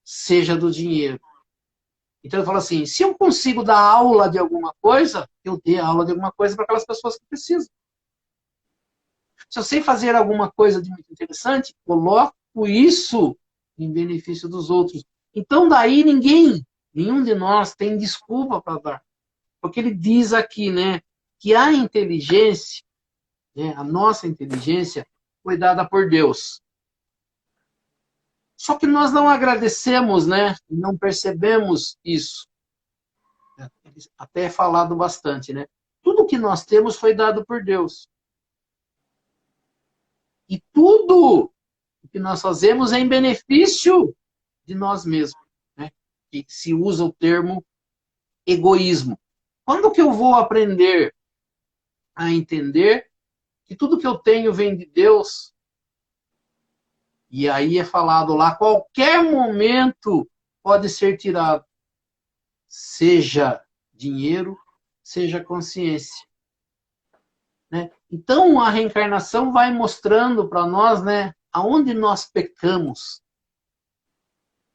seja do dinheiro. Então eu falo assim, se eu consigo dar aula de alguma coisa, eu dê aula de alguma coisa para aquelas pessoas que precisam. Se eu sei fazer alguma coisa de muito interessante, coloco isso em benefício dos outros. Então daí nenhum de nós tem desculpa para dar. Porque ele diz aqui, né, que a inteligência, né, a nossa inteligência, foi dada por Deus. Só que nós não agradecemos, né, não percebemos isso. Até é falado bastante, né? Tudo que nós temos foi dado por Deus. E tudo o que nós fazemos é em benefício de nós mesmos, né? E se usa o termo egoísmo. Quando que eu vou aprender a entender que tudo que eu tenho vem de Deus? E aí é falado lá, qualquer momento pode ser tirado. Seja dinheiro, seja consciência. Né? Então a reencarnação vai mostrando para nós, né, aonde nós pecamos,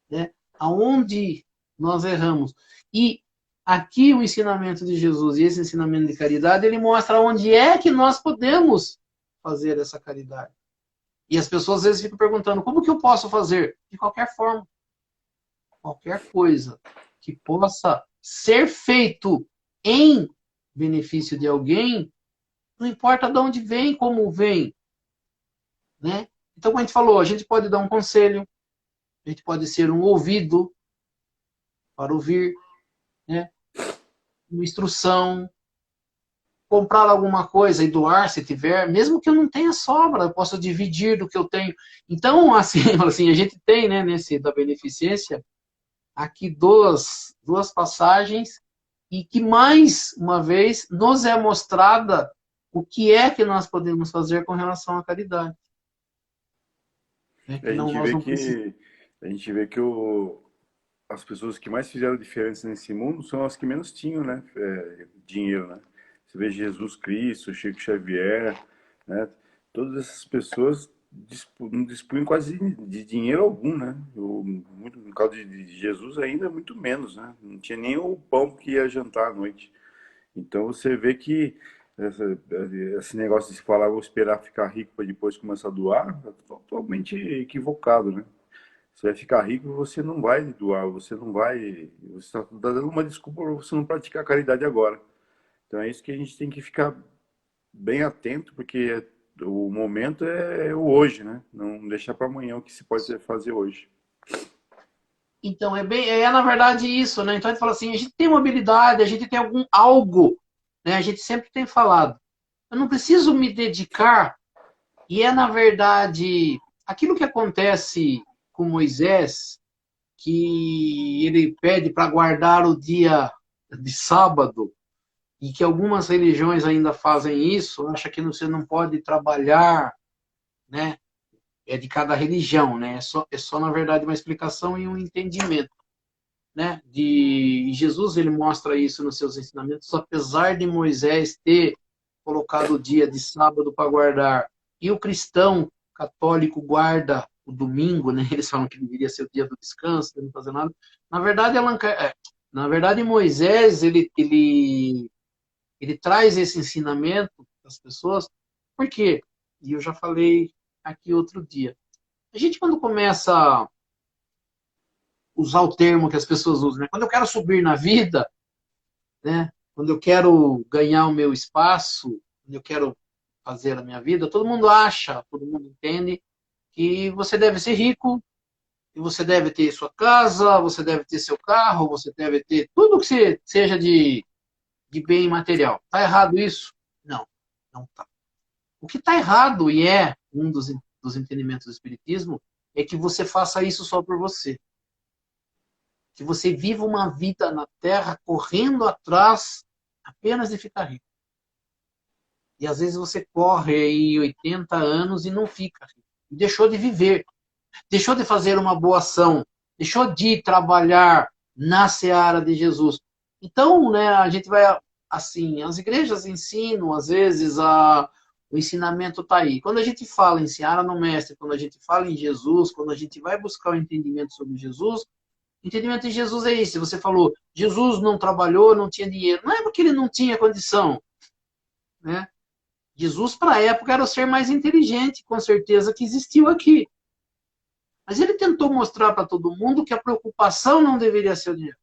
né, aonde nós erramos. E aqui o ensinamento de Jesus e esse ensinamento de caridade, ele mostra onde é que nós podemos fazer essa caridade. E as pessoas às vezes ficam perguntando, como que eu posso fazer? De qualquer forma. Qualquer coisa que possa ser feito em benefício de alguém, não importa de onde vem, como vem. Né? Então, como a gente falou, a gente pode dar um conselho, a gente pode ser um ouvido para ouvir, né? Uma instrução, comprar alguma coisa e doar se tiver, mesmo que eu não tenha sobra, eu posso dividir do que eu tenho. Então, assim, assim a gente tem, né, nesse da beneficência, aqui duas passagens e que mais uma vez nos é mostrada o que é que nós podemos fazer com relação à caridade. A gente vê que, as pessoas que mais fizeram diferença nesse mundo são as que menos tinham, né, dinheiro, né? Você vê Jesus Cristo, Chico Xavier, né? Todas essas pessoas não dispunham quase de dinheiro algum, né? No caso de Jesus ainda muito menos, né? Não tinha nem o pão que ia jantar à noite. Então você vê que esse negócio de se falar, vou esperar ficar rico para depois começar a doar, é totalmente equivocado, né? Você vai ficar rico, você não vai doar, você não vai. Você está dando uma desculpa para você não praticar a caridade agora. Então é isso que a gente tem que ficar bem atento, porque o momento é o hoje, né? Não deixar para amanhã o que se pode fazer hoje. Então, é na verdade isso, né? Então, a gente fala assim, a gente tem uma habilidade, a gente tem algo, né? A gente sempre tem falado. Eu não preciso me dedicar, e é, na verdade, aquilo que acontece com Moisés, que ele pede para guardar o dia de sábado, e que algumas religiões ainda fazem isso, acha que você não pode trabalhar, né? É de cada religião, né? É só, na verdade, uma explicação e um entendimento, né? E Jesus, ele mostra isso nos seus ensinamentos, apesar de Moisés ter colocado o dia de sábado para guardar, e o cristão católico guarda o domingo, né? Eles falam que deveria ser o dia do descanso, não fazer nada. Na verdade, Moisés, ele traz esse ensinamento para as pessoas, por quê? E eu já falei aqui outro dia. A gente, quando começa a usar o termo que as pessoas usam, né? Quando eu quero subir na vida, né? Quando eu quero ganhar o meu espaço, quando eu quero fazer a minha vida, todo mundo acha, todo mundo entende que você deve ser rico, que você deve ter sua casa, você deve ter seu carro, você deve ter tudo que seja de bem material. Está errado isso? Não, não está. O que está errado, e é um dos entendimentos do Espiritismo, é que você faça isso só por você. Que você viva uma vida na Terra correndo atrás apenas de ficar rico. E às vezes você corre aí 80 anos e não fica rico. Deixou de viver, deixou de fazer uma boa ação, deixou de trabalhar na seara de Jesus. Então, né, a gente vai assim, as igrejas ensinam, às vezes, o ensinamento está aí. Quando a gente fala em seara no mestre, quando a gente fala em Jesus, quando a gente vai buscar o entendimento sobre Jesus, o entendimento de Jesus é esse. Você falou, Jesus não trabalhou, não tinha dinheiro. Não é porque ele não tinha condição, né? Jesus, para a época, era o ser mais inteligente, com certeza, que existiu aqui. Mas ele tentou mostrar para todo mundo que a preocupação não deveria ser o dinheiro.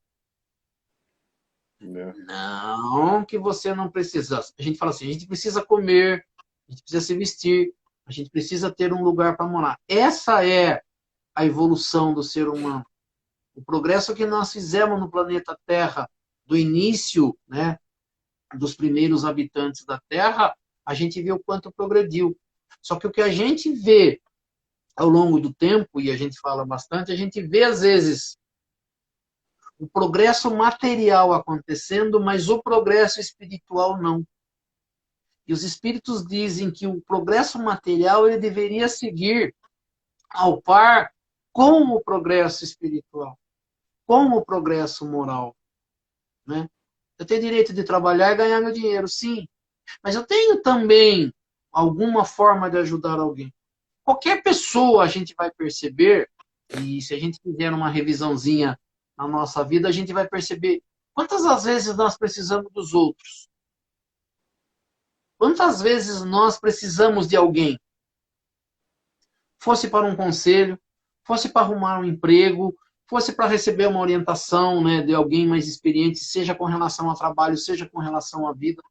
Não que você não precisa. A gente fala assim, a gente precisa comer, a gente precisa se vestir, a gente precisa ter um lugar para morar. Essa é a evolução do ser humano. O progresso que nós fizemos no planeta Terra, do início, né, dos primeiros habitantes da Terra, a gente vê o quanto progrediu. Só que o que a gente vê ao longo do tempo, e a gente fala bastante, a gente vê às vezes o progresso material acontecendo, mas o progresso espiritual não. E os espíritos dizem que o progresso material ele deveria seguir ao par com o progresso espiritual, com o progresso moral, né? Eu tenho direito de trabalhar e ganhar meu dinheiro, sim. Mas eu tenho também alguma forma de ajudar alguém. Qualquer pessoa a gente vai perceber, e se a gente fizer uma revisãozinha na nossa vida, a gente vai perceber quantas das vezes nós precisamos dos outros. Quantas vezes nós precisamos de alguém? Fosse para um conselho, fosse para arrumar um emprego, fosse para receber uma orientação, né, de alguém mais experiente, seja com relação ao trabalho, seja com relação à vida.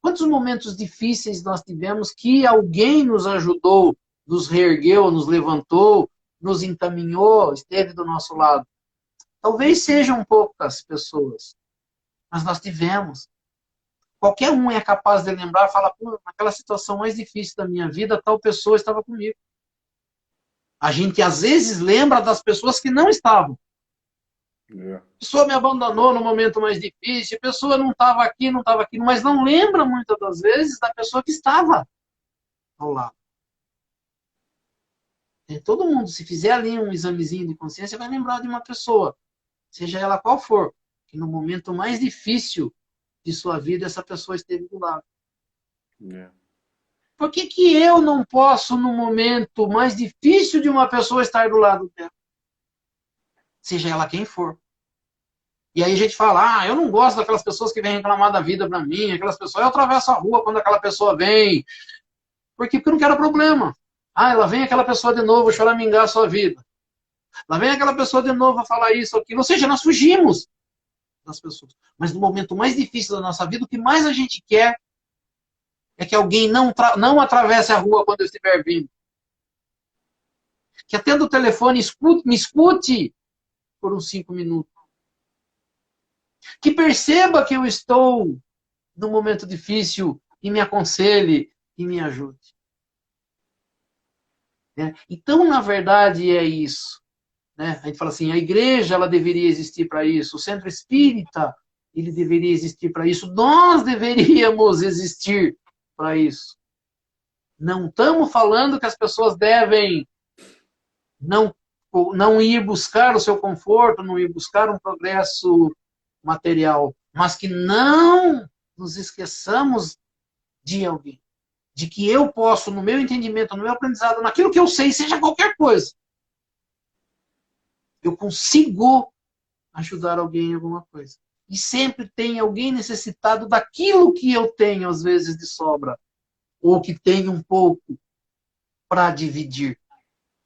Quantos momentos difíceis nós tivemos que alguém nos ajudou, nos reergueu, nos levantou, nos encaminhou, esteve do nosso lado? Talvez sejam poucas pessoas, mas nós tivemos. Qualquer um é capaz de lembrar, fala, pô, naquela situação mais difícil da minha vida, tal pessoa estava comigo. A gente às vezes lembra das pessoas que não estavam. A pessoa me abandonou no momento mais difícil, a pessoa não estava aqui, não estava aqui, mas não lembra muitas das vezes da pessoa que estava ao lado. E todo mundo, se fizer ali um examezinho de consciência, vai lembrar de uma pessoa, seja ela qual for, que no momento mais difícil de sua vida, essa pessoa esteve do lado. Por que que eu não posso, no momento mais difícil de uma pessoa, estar do lado dela? Seja ela quem for. E aí a gente fala, eu não gosto daquelas pessoas que vêm reclamar da vida pra mim, aquelas pessoas, eu atravesso a rua quando aquela pessoa vem. Por quê? Porque eu não quero problema. Lá vem aquela pessoa de novo choramingar a sua vida. Lá vem aquela pessoa de novo a falar isso, aquilo. Ou seja, nós fugimos. das pessoas. Mas no momento mais difícil da nossa vida, o que mais a gente quer é que alguém não atravesse a rua quando eu estiver vindo. Que atenda o telefone, me escute por uns 5 minutos. Que perceba que eu estou num momento difícil e me aconselhe e me ajude. Então, na verdade, é isso. A gente fala assim, a igreja ela deveria existir para isso, o centro espírita ele deveria existir para isso, nós deveríamos existir para isso. Não estamos falando que as pessoas devem não ir buscar o seu conforto, não ir buscar um progresso material, mas que não nos esqueçamos de alguém. De que eu posso, no meu entendimento, no meu aprendizado, naquilo que eu sei, seja qualquer coisa, eu consigo ajudar alguém em alguma coisa. E sempre tem alguém necessitado daquilo que eu tenho, às vezes, de sobra. Ou que tem um pouco para dividir.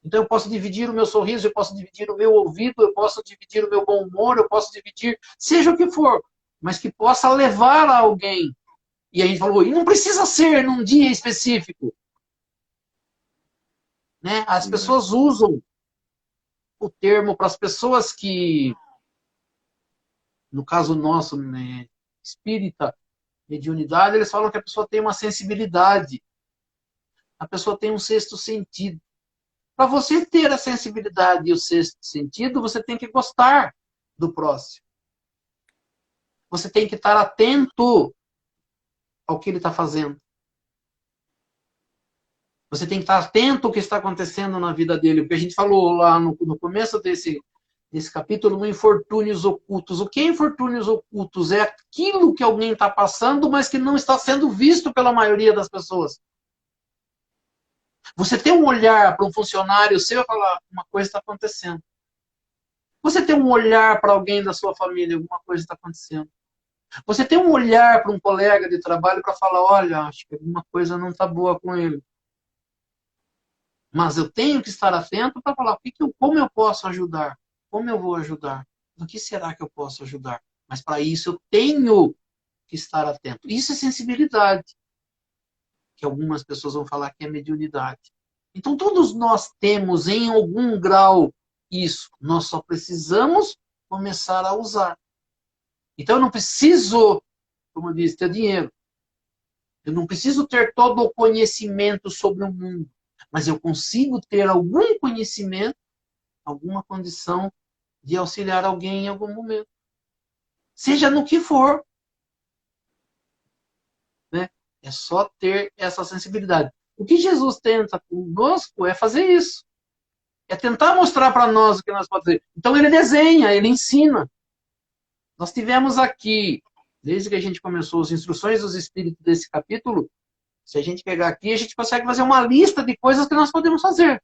Então eu posso dividir o meu sorriso, eu posso dividir o meu ouvido, eu posso dividir o meu bom humor, eu posso dividir, seja o que for, mas que possa levar a alguém. E a gente falou, e não precisa ser num dia específico. As pessoas usam o termo para as pessoas que, no caso nosso, espírita, mediunidade, eles falam que a pessoa tem uma sensibilidade. A pessoa tem um sexto sentido. Para você ter a sensibilidade e o sexto sentido, você tem que gostar do próximo. Você tem que estar atento ao que ele está fazendo. Você tem que estar atento ao que está acontecendo na vida dele. O que a gente falou lá no começo desse capítulo, no infortúnios ocultos. O que é infortúnios ocultos? É aquilo que alguém está passando, mas que não está sendo visto pela maioria das pessoas. Você tem um olhar para um funcionário seu e falar, uma coisa está acontecendo. Você tem um olhar para alguém da sua família, alguma coisa está acontecendo. Você tem um olhar para um colega de trabalho para falar, olha, acho que alguma coisa não está boa com ele. Mas eu tenho que estar atento para falar, como eu posso ajudar? Como eu vou ajudar? Do que será que eu posso ajudar? Mas para isso eu tenho que estar atento. Isso é sensibilidade. Que algumas pessoas vão falar que é mediunidade. Então, todos nós temos, em algum grau, isso. Nós só precisamos começar a usar. Então, eu não preciso, como eu disse, ter dinheiro. Eu não preciso ter todo o conhecimento sobre o mundo. Mas eu consigo ter algum conhecimento, alguma condição de auxiliar alguém em algum momento. Seja no que for. É só ter essa sensibilidade. O que Jesus tenta conosco é fazer isso. É tentar mostrar para nós o que nós podemos fazer. Então ele desenha, ele ensina. Nós tivemos aqui, desde que a gente começou as instruções dos Espíritos desse capítulo, se a gente pegar aqui, a gente consegue fazer uma lista de coisas que nós podemos fazer.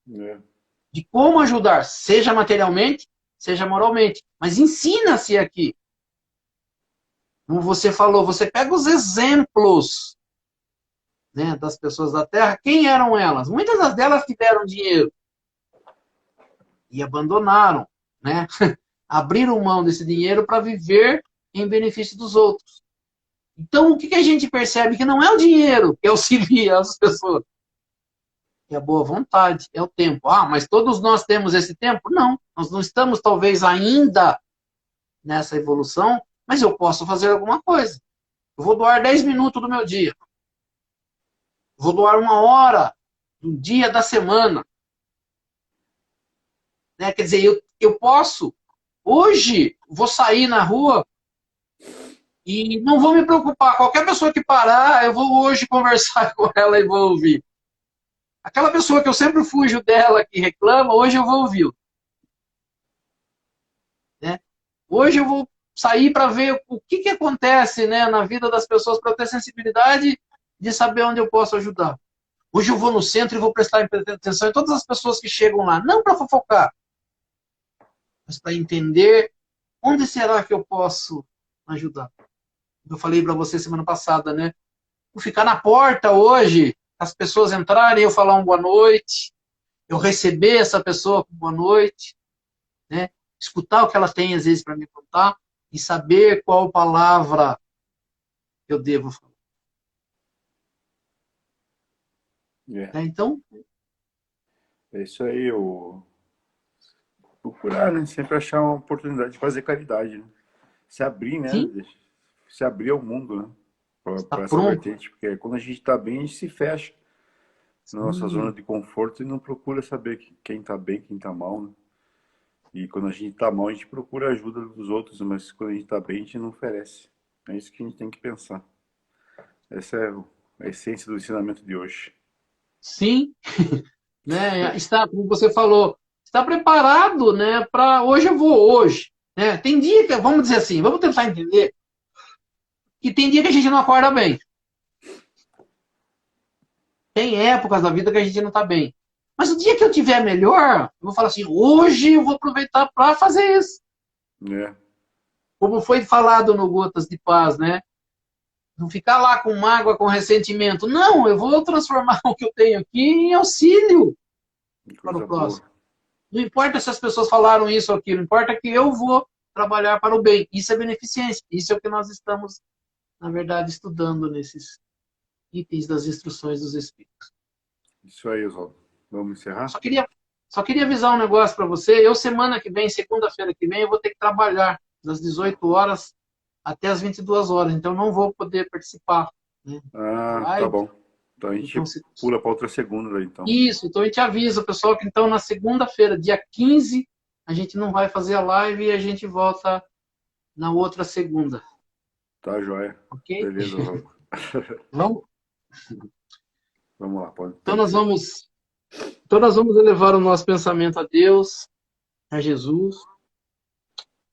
De como ajudar, seja materialmente, seja moralmente. Mas ensina-se aqui. Como você falou, você pega os exemplos das pessoas da Terra, quem eram elas? Muitas delas tiveram dinheiro e abandonaram, abriram mão desse dinheiro para viver em benefício dos outros. Então, o que a gente percebe? Que não é o dinheiro que auxilia as pessoas. É a boa vontade, é o tempo. Mas todos nós temos esse tempo? Não. Nós não estamos, talvez, ainda nessa evolução, mas eu posso fazer alguma coisa. Eu vou doar 10 minutos do meu dia. Vou doar 1 hora do dia da semana. Quer dizer, eu posso, hoje, vou sair na rua e não vou me preocupar. Qualquer pessoa que parar, eu vou hoje conversar com ela e vou ouvir. Aquela pessoa que eu sempre fujo dela, que reclama, hoje eu vou ouvir. Hoje eu vou sair para ver o que acontece na vida das pessoas, para eu ter sensibilidade de saber onde eu posso ajudar. Hoje eu vou no centro e vou prestar atenção em todas as pessoas que chegam lá, não para fofocar, mas para entender onde será que eu posso ajudar. Eu falei para você semana passada, Vou ficar na porta hoje, as pessoas entrarem, eu falar boa noite, eu receber essa pessoa com boa noite, escutar o que ela tem às vezes para me contar, e saber qual palavra eu devo falar. É, Então, é isso aí, procurar, né? Sempre achar uma oportunidade de fazer caridade, né? Se abrir, né? sim, Se abrir ao mundo, né? está Para essa pronto. vertente, porque quando a gente está bem, a gente se fecha na nossa zona Sim, de conforto e não procura saber quem está bem, quem está mal, né? E quando a gente está mal, a gente procura a ajuda dos outros, mas quando a gente está bem, a gente não oferece. É isso que a gente tem que pensar. Essa é a essência do ensinamento de hoje. sim, né? Está, como você falou, está preparado, né? Para hoje eu vou hoje, né? Tem dia que, vamos dizer assim, vamos tentar entender que tem dia que a gente não acorda bem. Tem épocas da vida que a gente não está bem. Mas o dia que eu tiver melhor, eu vou falar assim, hoje eu vou aproveitar para fazer isso. É, Como foi falado no Gotas de Paz, né? Não ficar lá com mágoa, com ressentimento. Não, eu vou transformar o que eu tenho aqui em auxílio para o coisa boa. próximo. Não importa se as pessoas falaram isso ou aquilo, importa que eu vou trabalhar para o bem. Isso é beneficência. Isso é o que nós estamos, na verdade, estudando nesses itens das instruções dos Espíritos. Isso aí, Oswaldo. Vamos encerrar? Só queria, só queria avisar um negócio para você. Eu, semana que vem, segunda-feira que vem, eu vou ter que trabalhar das 18 horas até as 22 horas. Então, não vou poder participar, né, da Ah, tá live. bom. Então a gente Então, pula para outra segunda daí, então. isso. Então, a gente avisa o pessoal que, então, na segunda-feira, dia 15, a gente não vai fazer a live e a gente volta na outra segunda. Tá, joia. Ok? Beleza, Oswaldo. Vamos, Vamos lá, então, pode ser. nós vamos elevar o nosso pensamento a Deus, a Jesus.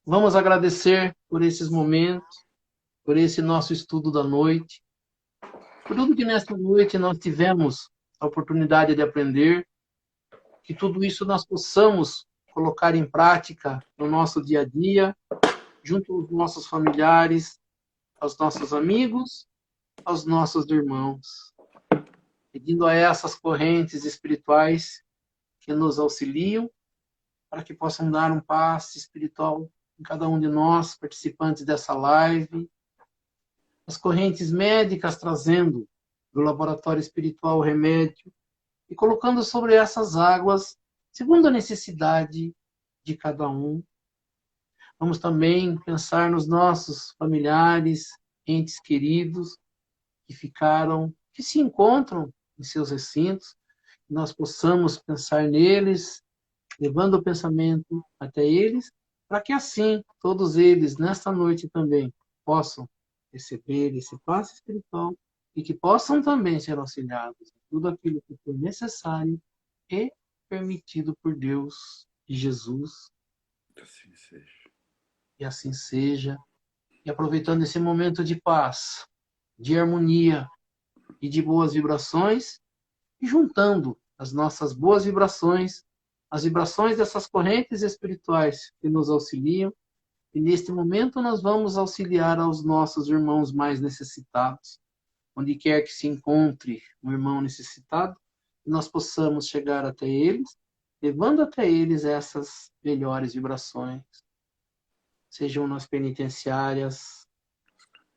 Vamos agradecer por esses momentos, por esse nosso estudo da noite, por tudo que nesta noite nós tivemos a oportunidade de aprender, que tudo isso nós possamos colocar em prática no nosso dia a dia, junto aos nossos familiares, aos nossos amigos, aos nossos irmãos, pedindo a essas correntes espirituais que nos auxiliam, para que possam dar um passe espiritual em cada um de nós, participantes dessa live, as correntes médicas trazendo do laboratório espiritual o remédio e colocando sobre essas águas, segundo a necessidade de cada um. Vamos também pensar nos nossos familiares, entes queridos que ficaram, que se encontram em seus recintos, que nós possamos pensar neles, levando o pensamento até eles, para que assim todos eles, nesta noite também, possam receber esse passe espiritual e que possam também ser auxiliados em tudo aquilo que for necessário e permitido por Deus e Jesus, Que assim seja. e assim seja. E aproveitando esse momento de paz, de harmonia e de boas vibrações, e juntando as nossas boas vibrações, as vibrações dessas correntes espirituais que nos auxiliam, e neste momento nós vamos auxiliar aos nossos irmãos mais necessitados, onde quer que se encontre um irmão necessitado, que nós possamos chegar até eles, levando até eles essas melhores vibrações, sejam nas penitenciárias,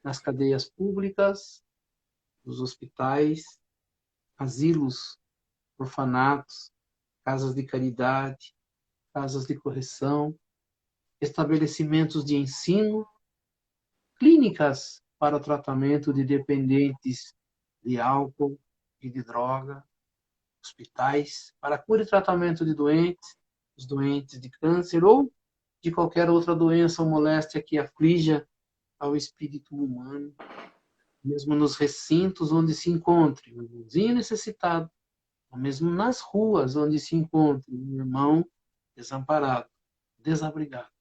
nas cadeias públicas, nos hospitais, asilos, orfanatos, casas de caridade, casas de correção, estabelecimentos de ensino, clínicas para o tratamento de dependentes de álcool e de droga, hospitais para cura e tratamento de doentes, os doentes de câncer ou de qualquer outra doença ou moléstia que aflija ao espírito humano, mesmo nos recintos onde se encontre um irmãozinho necessitado, ou mesmo nas ruas onde se encontre um irmão desamparado, desabrigado,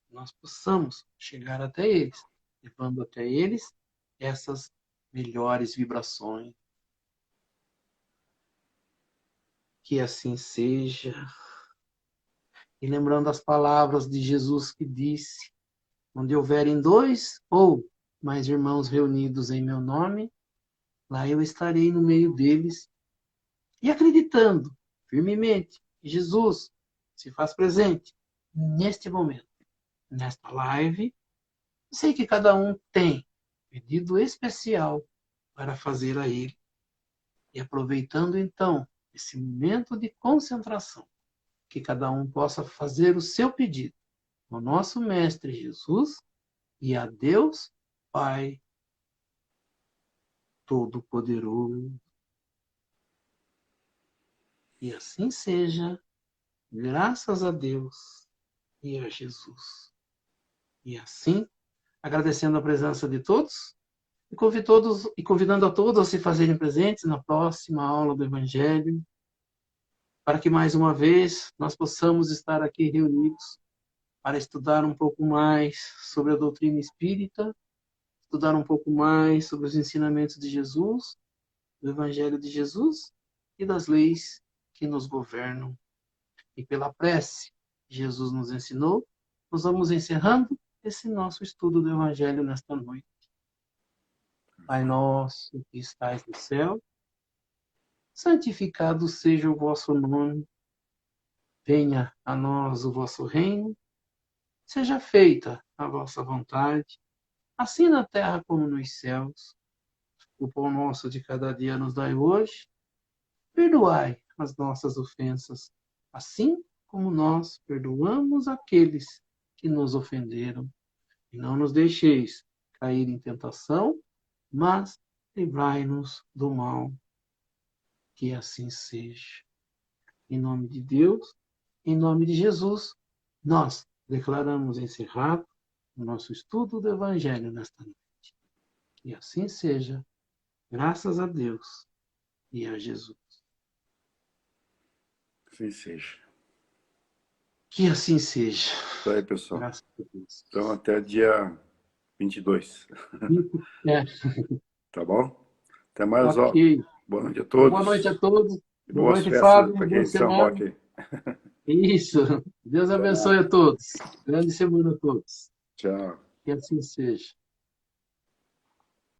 nós possamos chegar até eles, levando até eles essas melhores vibrações. Que assim seja. E lembrando as palavras de Jesus que disse: onde houverem dois ou mais irmãos reunidos em meu nome, lá eu estarei no meio deles. E acreditando firmemente que Jesus se faz presente neste momento, nesta live, Sei que cada um tem pedido especial para fazer a Ele. E aproveitando então esse momento de concentração, que cada um possa fazer o seu pedido ao nosso Mestre Jesus e a Deus Pai Todo-Poderoso. E assim seja, graças a Deus e a Jesus. E assim, agradecendo a presença de todos, e convidando a todos a se fazerem presentes na próxima aula do Evangelho, para que mais uma vez nós possamos estar aqui reunidos para estudar um pouco mais sobre a doutrina espírita, estudar um pouco mais sobre os ensinamentos de Jesus, do Evangelho de Jesus e das leis que nos governam. E pela prece que Jesus nos ensinou, nós vamos encerrando esse nosso estudo do Evangelho nesta noite. Pai nosso que estais no céu, santificado seja o vosso nome, venha a nós o vosso reino, seja feita a vossa vontade, assim na terra como nos céus. O pão nosso de cada dia nos dai hoje, perdoai as nossas ofensas, assim como nós perdoamos aqueles que nos ofenderam. E não nos deixeis cair em tentação, mas livrai-nos do mal. Que assim seja. Em nome de Deus, em nome de Jesus, nós declaramos encerrado o nosso estudo do Evangelho nesta noite. Que assim seja, graças a Deus e a Jesus. Assim seja. Que assim seja. Isso aí, pessoal. Graças a Deus. Então, até dia 22. É, Tá bom? Até mais, ó. ok. Boa noite a Boa noite a todos. todos. E Boa boas noite, festas Fábio. para quem é Boa de São semana. Roque. Isso. Deus Até abençoe mais. a todos. Grande semana a todos. Tchau. Que assim seja.